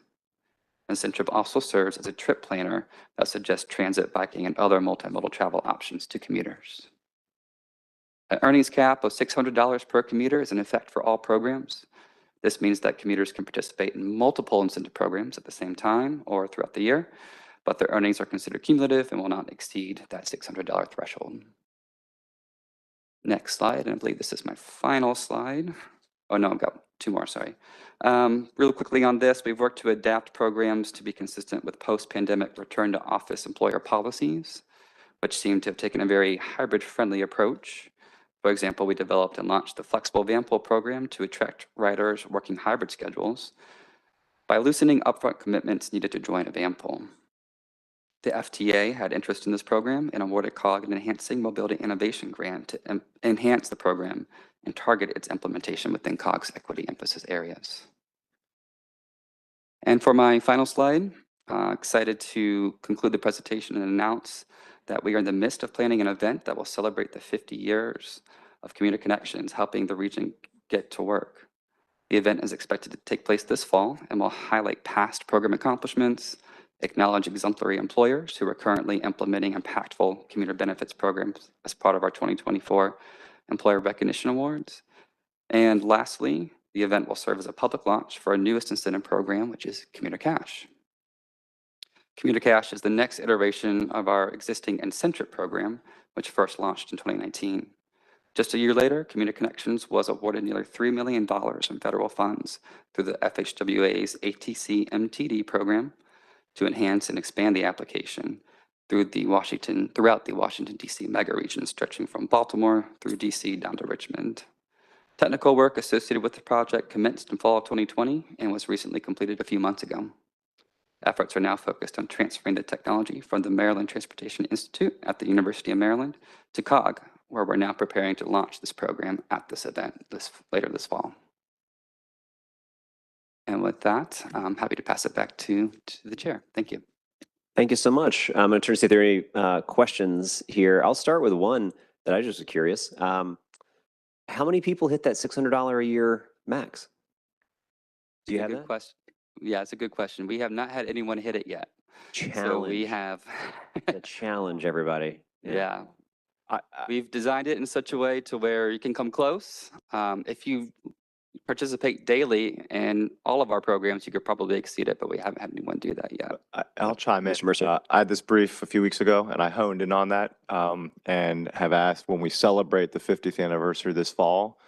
And Centrip also serves as a trip planner that suggests transit, biking, and other multimodal travel options to commuters. An earnings cap of $600 per commuter is in effect for all programs. This means that commuters can participate in multiple incentive programs at the same time or throughout the year, but their earnings are considered cumulative and will not exceed that $600 threshold. Next slide, and I believe this is my final slide. Oh no, I've got two more, sorry. Real quickly on this, we've worked to adapt programs to be consistent with post-pandemic return to office employer policies, which seem to have taken a very hybrid-friendly approach. For example, we developed and launched the Flexible Van Pool program to attract riders working hybrid schedules by loosening upfront commitments needed to join a van pool. The FTA had interest in this program and awarded COG an Enhancing Mobility Innovation Grant to enhance the program and target its implementation within COG's equity emphasis areas. And for my final slide, excited to conclude the presentation and announce that we are in the midst of planning an event that will celebrate the 50 years of Community Connections helping the region get to work. The event is expected to take place this fall and will highlight past program accomplishments, acknowledge exemplary employers who are currently implementing impactful commuter benefits programs as part of our 2024 Employer Recognition Awards. And lastly, the event will serve as a public launch for our newest incentive program, which is Commuter Cash. Commuter Cash is the next iteration of our existing Incentrip program, which first launched in 2019. Just a year later, Community Connections was awarded nearly $3 million in federal funds through the FHWA's ATC MTD program to enhance and expand the application throughout the Washington, D.C. mega region, stretching from Baltimore through D.C. down to Richmond. Technical work associated with the project commenced in fall of 2020 and was recently completed a few months ago. Efforts are now focused on transferring the technology from the Maryland Transportation Institute at the University of Maryland to COG, where we're now preparing to launch this program at this event later this fall. And with that, I'm happy to pass it back to the chair. Thank you. Thank you so much. I'm going to turn to see if there are any questions here. I'll start with one that I just was curious. How many people hit that $600 a year max? Do you have that? Question. Yeah, it's a good question. We have not had anyone hit it yet. Challenge. So we have the challenge, everybody. Yeah. We've designed it in such a way to where you can come close. If you participate daily in all of our programs, you could probably exceed it, but we haven't had anyone do that yet. I'll chime in. Mr. Mercer. I had this brief a few weeks ago, and I honed in on that and have asked when we celebrate the 50th anniversary this fall,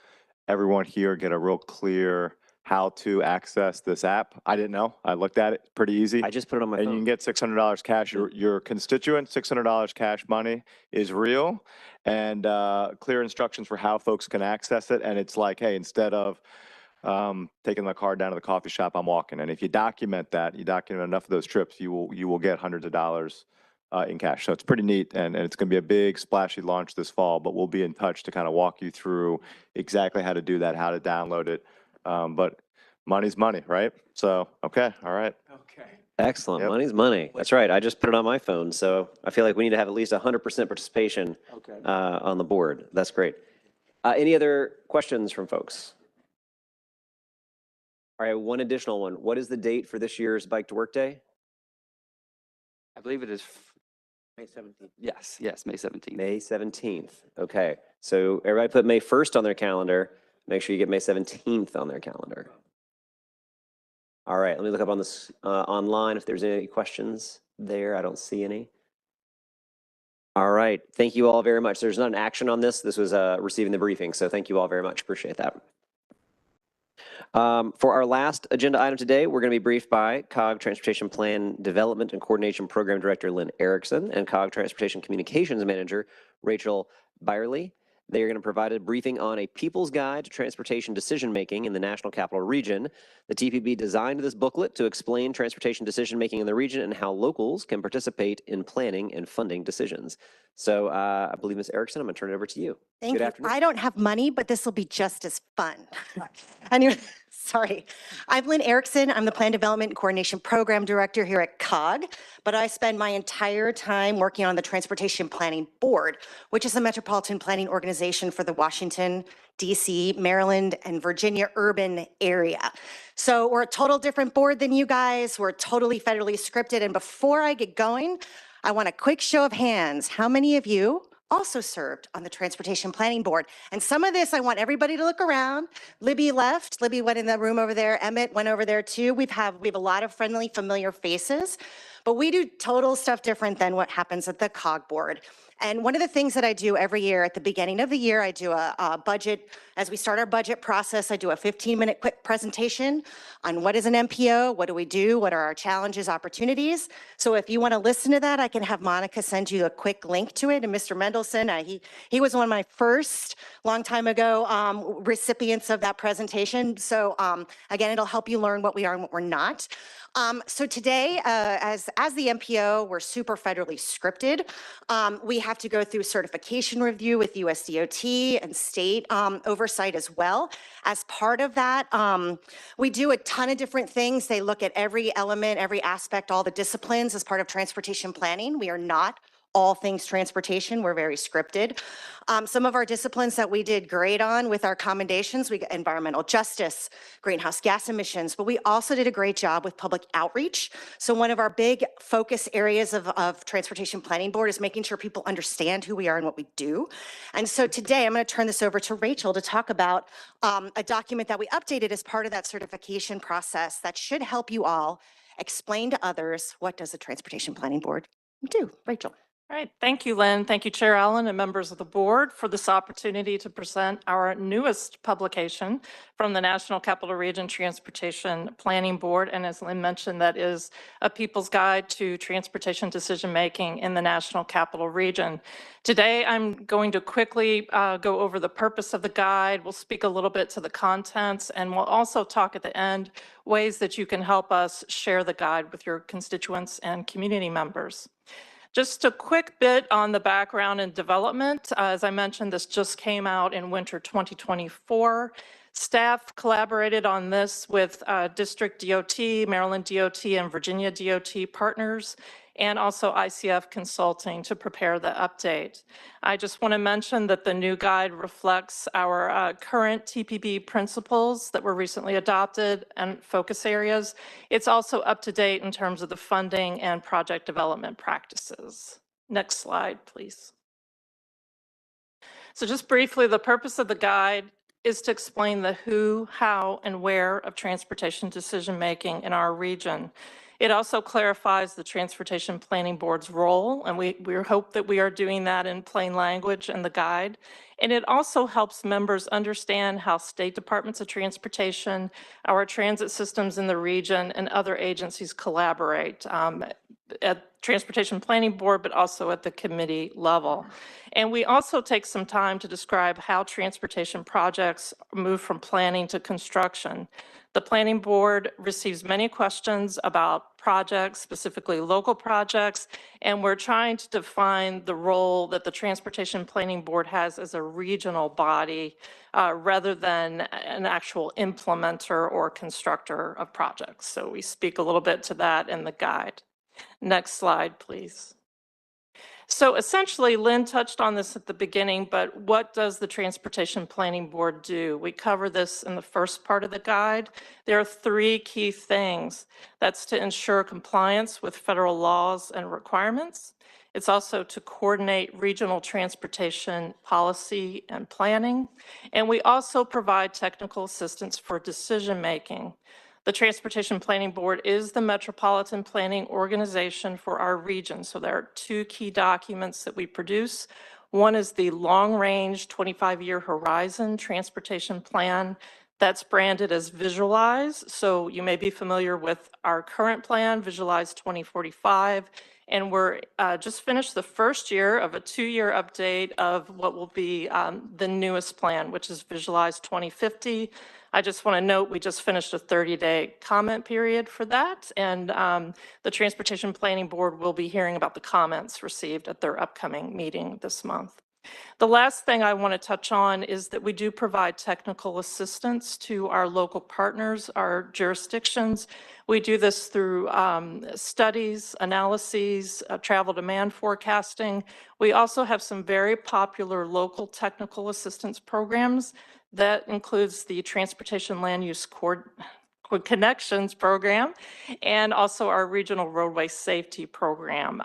everyone here get a real clear how to access this app. I didn't know. I looked at it. Pretty easy. I just put it on my phone. And you can get $600 cash. Your constituent, $600 cash money is real, and clear instructions for how folks can access it. And it's like, hey, instead of taking my car down to the coffee shop, I'm walking. And if you document that, you document enough of those trips, you will get hundreds of dollars in cash. So it's pretty neat, and it's going to be a big splashy launch this fall, but we'll be in touch to kind of walk you through exactly how to do that, how to download it. But money's money, right? So, okay, all right. Okay. Excellent. Yep. Money's money. That's right. I just put it on my phone. So I feel like we need to have at least 100% participation on the board. That's great. Any other questions from folks? All right, one additional one. What is the date for this year's Bike to Work Day? I believe it is May 17th. Yes, May 17th. May 17th. Okay. So everybody put May 1st on their calendar. Make sure you get May 17th on their calendar. All right, let me look up on this online if there's any questions there. I don't see any. All right, thank you all very much. There's not an action on this. This was receiving the briefing, so thank you all very much. Appreciate that. For our last agenda item today, we're going to be briefed by COG Transportation Plan Development and Coordination Program Director Lynn Erickson and COG Transportation Communications Manager Rachel Byerly. They are going to provide a briefing on a People's Guide to Transportation Decision-Making in the National Capital Region. The TPB designed this booklet to explain transportation decision-making in the region and how locals can participate in planning and funding decisions. So I believe, Ms. Erickson, I'm going to turn it over to you. Thank Good you. afternoon. I don't have money, but this will be just as fun. Anyway, Sorry. I'm Lynn Erickson. I'm the Plan Development and Coordination Program Director here at COG, but I spend my entire time working on the Transportation Planning Board, which is a metropolitan planning organization for the Washington, DC, Maryland, and Virginia urban area. So we're a total different board than you guys. We're totally federally scripted. And before I get going, I want a quick show of hands. How many of you also served on the Transportation Planning Board? And some of this, I want everybody to look around. Libby left. Libby went in the room over there. Emmett went over there too. We have a lot of friendly, familiar faces, but we do total stuff different than what happens at the COG board. And one of the things that I do every year at the beginning of the year, I do a budget. As we start our budget process, I do a 15-minute quick presentation on what is an MPO, what do we do, what are our challenges, opportunities. So if you want to listen to that, I can have Monica send you a quick link to it. And Mr. Mendelson, he was one of my first, long time ago, recipients of that presentation. So again, it'll help you learn what we are and what we're not. So today, as the MPO, we're super federally scripted. We have to go through certification review with USDOT and state oversight as well. As part of that, we do a ton of different things. They look at every element, every aspect, all the disciplines as part of transportation planning. We are not all things transportation. We're very scripted. Some of our disciplines that we did great on with our commendations, we got environmental justice, greenhouse gas emissions, but we also did a great job with public outreach. So one of our big focus areas of Transportation Planning Board is making sure people understand who we are and what we do. And so today I'm going to turn this over to Rachel to talk about a document that we updated as part of that certification process that should help you all explain to others, what does the Transportation Planning Board do? Rachel. All right, thank you, Lynn. Thank you, Chair Allen and members of the board for this opportunity to present our newest publication from the National Capital Region Transportation Planning Board. And as Lynn mentioned, that is a People's Guide to Transportation Decision-Making in the National Capital Region. Today, I'm going to quickly go over the purpose of the guide. We'll speak a little bit to the contents, and we'll also talk at the end ways that you can help us share the guide with your constituents and community members. Just a quick bit on the background and development. As I mentioned, this just came out in winter 2024. Staff collaborated on this with District DOT, Maryland DOT, and Virginia DOT partners, and also ICF Consulting to prepare the update. I just want to mention that the new guide reflects our current TPB principles that were recently adopted and focus areas. It's also up to date in terms of the funding and project development practices. Next slide, please. So just briefly, the purpose of the guide is to explain the who, how, and where of transportation decision-making in our region. It also clarifies the Transportation Planning Board's role, and we hope that we are doing that in plain language in the guide. And it also helps members understand how state departments of transportation, our transit systems in the region, and other agencies collaborate at Transportation Planning Board, but also at the committee level. And we also take some time to describe how transportation projects move from planning to construction. The Planning Board receives many questions about projects, specifically local projects, and we're trying to define the role that the Transportation Planning Board has as a regional body rather than an actual implementer or constructor of projects. So we speak a little bit to that in the guide. Next slide, please. So essentially, Lynn touched on this at the beginning, but what does the Transportation Planning Board do? We cover this in the first part of the guide. There are three key things. That's to ensure compliance with federal laws and requirements. It's also to coordinate regional transportation policy and planning. And we also provide technical assistance for decision-making. The Transportation Planning Board is the metropolitan planning organization for our region. So there are two key documents that we produce. One is the long-range 25-year horizon transportation plan that's branded as Visualize. So you may be familiar with our current plan, Visualize 2045. And we're just finished the first year of a 2-year update of what will be the newest plan, which is Visualize 2050. I just want to note we just finished a 30-day comment period for that, and the Transportation Planning Board will be hearing about the comments received at their upcoming meeting this month. The last thing I want to touch on is that we do provide technical assistance to our local partners, our jurisdictions. We do this through studies, analyses, travel demand forecasting. We also have some very popular local technical assistance programs. That includes the Transportation Land Use Connections program and also our regional roadway safety program.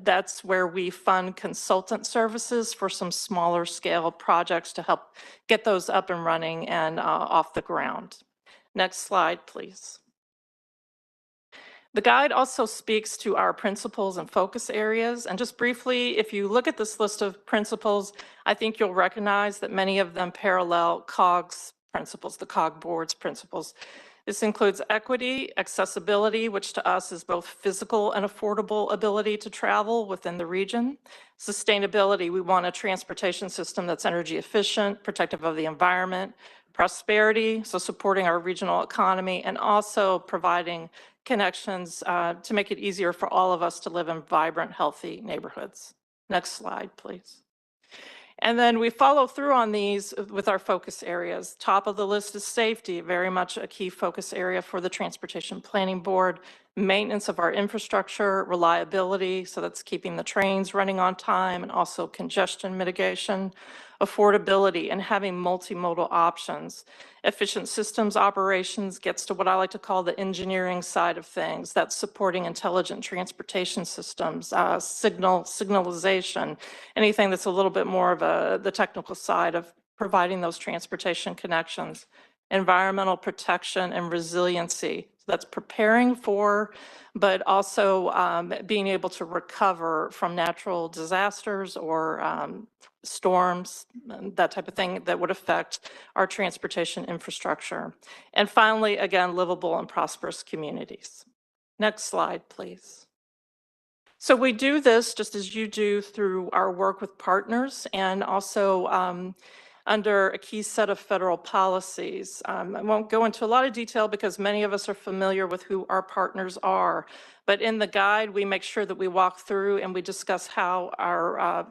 That's where we fund consultant services for some smaller scale projects to help get those up and running and off the ground. Next slide, please. The guide also speaks to our principles and focus areas. And just briefly, if you look at this list of principles, I think you'll recognize that many of them parallel COG's principles, the COG board's principles. This includes equity, accessibility, which to us is both physical and affordable ability to travel within the region. Sustainability, we want a transportation system that's energy efficient, protective of the environment. Prosperity, so supporting our regional economy and also providing connections to make it easier for all of us to live in vibrant, healthy neighborhoods. Next slide, please. And then we follow through on these with our focus areas. Top of the list is safety, very much a key focus area for the Transportation Planning Board. Maintenance of our infrastructure, reliability, so that's keeping the trains running on time, and also congestion mitigation. Affordability and having multimodal options. Efficient systems operations gets to what I like to call the engineering side of things. That's supporting intelligent transportation systems, signalization, anything that's a little bit more of the technical side of providing those transportation connections. Environmental protection and resiliency. So that's preparing for, but also being able to recover from natural disasters or storms, that type of thing that would affect our transportation infrastructure. And finally, again, livable and prosperous communities. Next slide, please. So we do this just as you do through our work with partners and also under a key set of federal policies. I won't go into a lot of detail because many of us are familiar with who our partners are, but in the guide, we make sure that we walk through and we discuss how our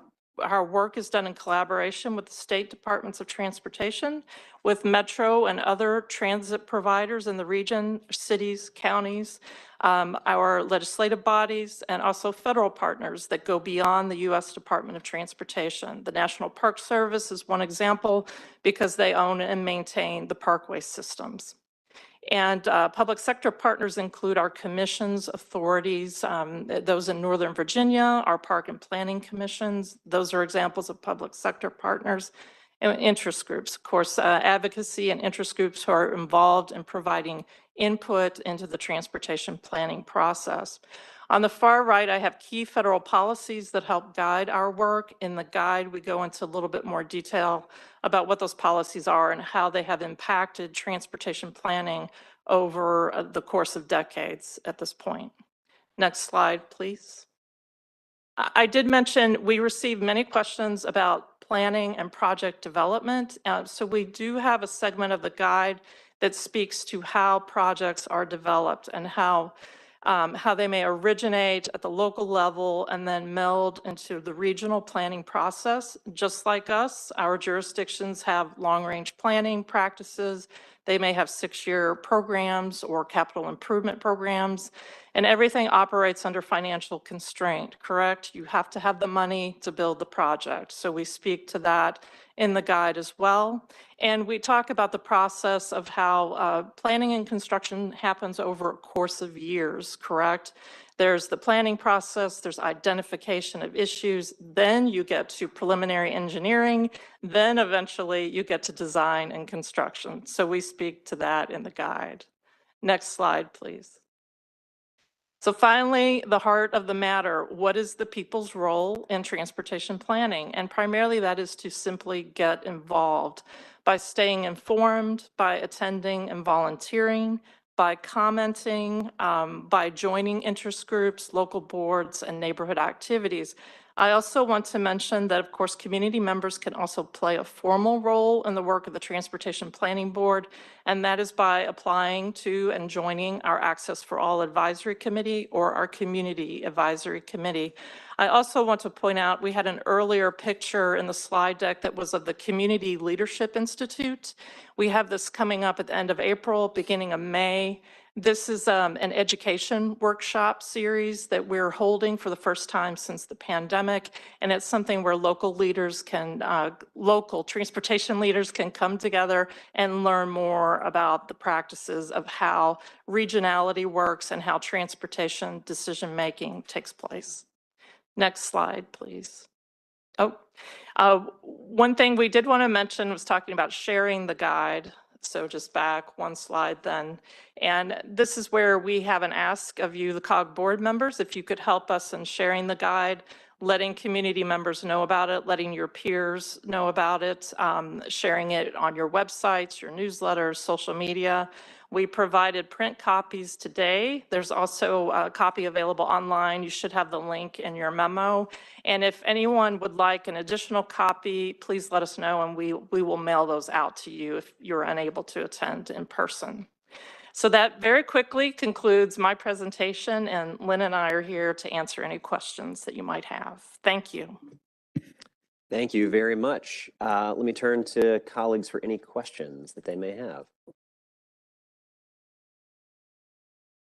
work is done in collaboration with the state departments of transportation, with Metro and other transit providers in the region, cities, counties, our legislative bodies, and also federal partners that go beyond the U.S. Department of Transportation. The National Park Service is one example because they own and maintain the parkway systems. And public sector partners include our commissions, authorities, those in Northern Virginia, our park and planning commissions. Those are examples of public sector partners. And interest groups, of course, advocacy and interest groups who are involved in providing input into the transportation planning process. On the far right, I have key federal policies that help guide our work. In the guide, we go into a little bit more detail about what those policies are and how they have impacted transportation planning over the course of decades at this point. Next slide, please. I did mention we received many questions about planning and project development. So we do have a segment of the guide that speaks to how projects are developed and how they may originate at the local level and then meld into the regional planning process. Just like us, our jurisdictions have long-range planning practices. They may have 6-year programs or capital improvement programs, and everything operates under financial constraint, correct? You have to have the money to build the project. So we speak to that in the guide as well. And we talk about the process of how planning and construction happens over a course of years, correct? There's the planning process, there's identification of issues, then you get to preliminary engineering, then eventually you get to design and construction. So we speak to that in the guide. Next slide, please. So finally, the heart of the matter, what is the people's role in transportation planning? And primarily that is to simply get involved by staying informed, by attending and volunteering, by commenting, by joining interest groups, local boards, and neighborhood activities. I also want to mention that, of course, community members can also play a formal role in the work of the Transportation Planning Board, and that is by applying to and joining our Access for All Advisory Committee or our Community Advisory Committee. I also want to point out, we had an earlier picture in the slide deck that was of the Community Leadership Institute. We have this coming up at the end of April, beginning of May. This is an education workshop series that we're holding for the first time since the pandemic. And it's something where local leaders can, local transportation leaders can come together and learn more about the practices of how regionality works and how transportation decision-making takes place. Next slide, please. Oh, one thing we did want to mention was talking about sharing the guide. So just back one slide then. And this is where we have an ask of you, the COG board members, if you could help us in sharing the guide, letting community members know about it, letting your peers know about it, sharing it on your websites, your newsletters, social media. We provided print copies today. There's also a copy available online. You should have the link in your memo. And if anyone would like an additional copy, please let us know and we will mail those out to you if you're unable to attend in person. So that very quickly concludes my presentation, and Lynn and I are here to answer any questions that you might have. Thank you. Thank you very much. Let me turn to colleagues for any questions that they may have.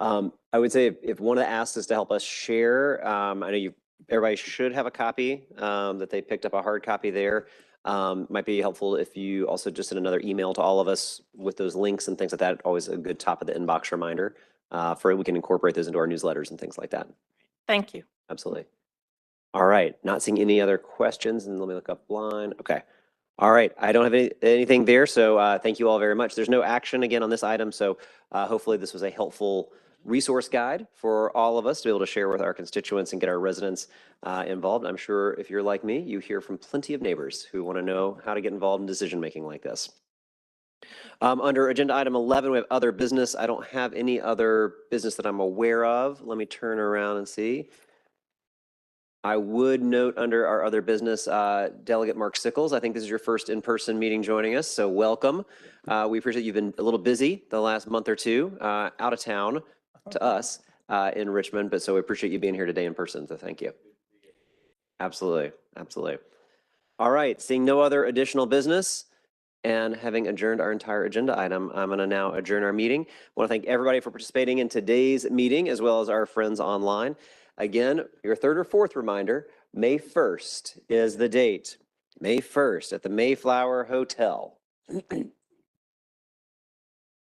I would say if one of the asks is to help us share, I know everybody should have a copy that they picked up a hard copy there. Might be helpful if you also just send another email to all of us with those links and things like that. Always a good top of the inbox reminder for we can incorporate those into our newsletters and things like that. Thank you. Absolutely. All right, not seeing any other questions, and let me look up line. Okay. All right, I don't have anything there, so thank you all very much. There's no action again on this item, so hopefully this was a helpful resource guide for all of us to be able to share with our constituents and get our residents involved. I'm sure if you're like me, you hear from plenty of neighbors who want to know how to get involved in decision-making like this. Under agenda item 11, we have other business. I don't have any other business that I'm aware of. Let me turn around and see. I would note under our other business, Delegate Mark Sickles, I think this is your first in-person meeting joining us, so welcome. We appreciate you've been a little busy the last month or two, out of town to us in Richmond, but so we appreciate you being here today in person, so thank you. Absolutely, absolutely. All right, seeing no other additional business and having adjourned our entire agenda item, I'm going to now adjourn our meeting. I want to thank everybody for participating in today's meeting, as well as our friends online. Again, your third or fourth reminder, May 1st is the date. May 1st at the Mayflower Hotel.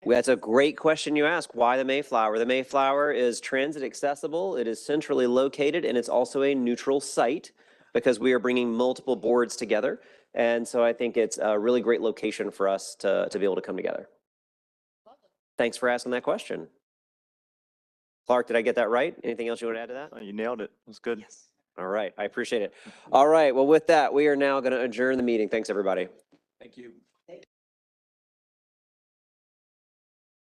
That's a great question you ask. Why the Mayflower? The Mayflower is transit accessible. It is centrally located, and it's also a neutral site because we are bringing multiple boards together. And so I think it's a really great location for us to be able to come together. Thanks for asking that question. Clark, did I get that right? Anything else you want to add to that? You nailed it. It was good. Yes. All right. I appreciate it. All right. Well, with that, we are now going to adjourn the meeting. Thanks, everybody. Thank you.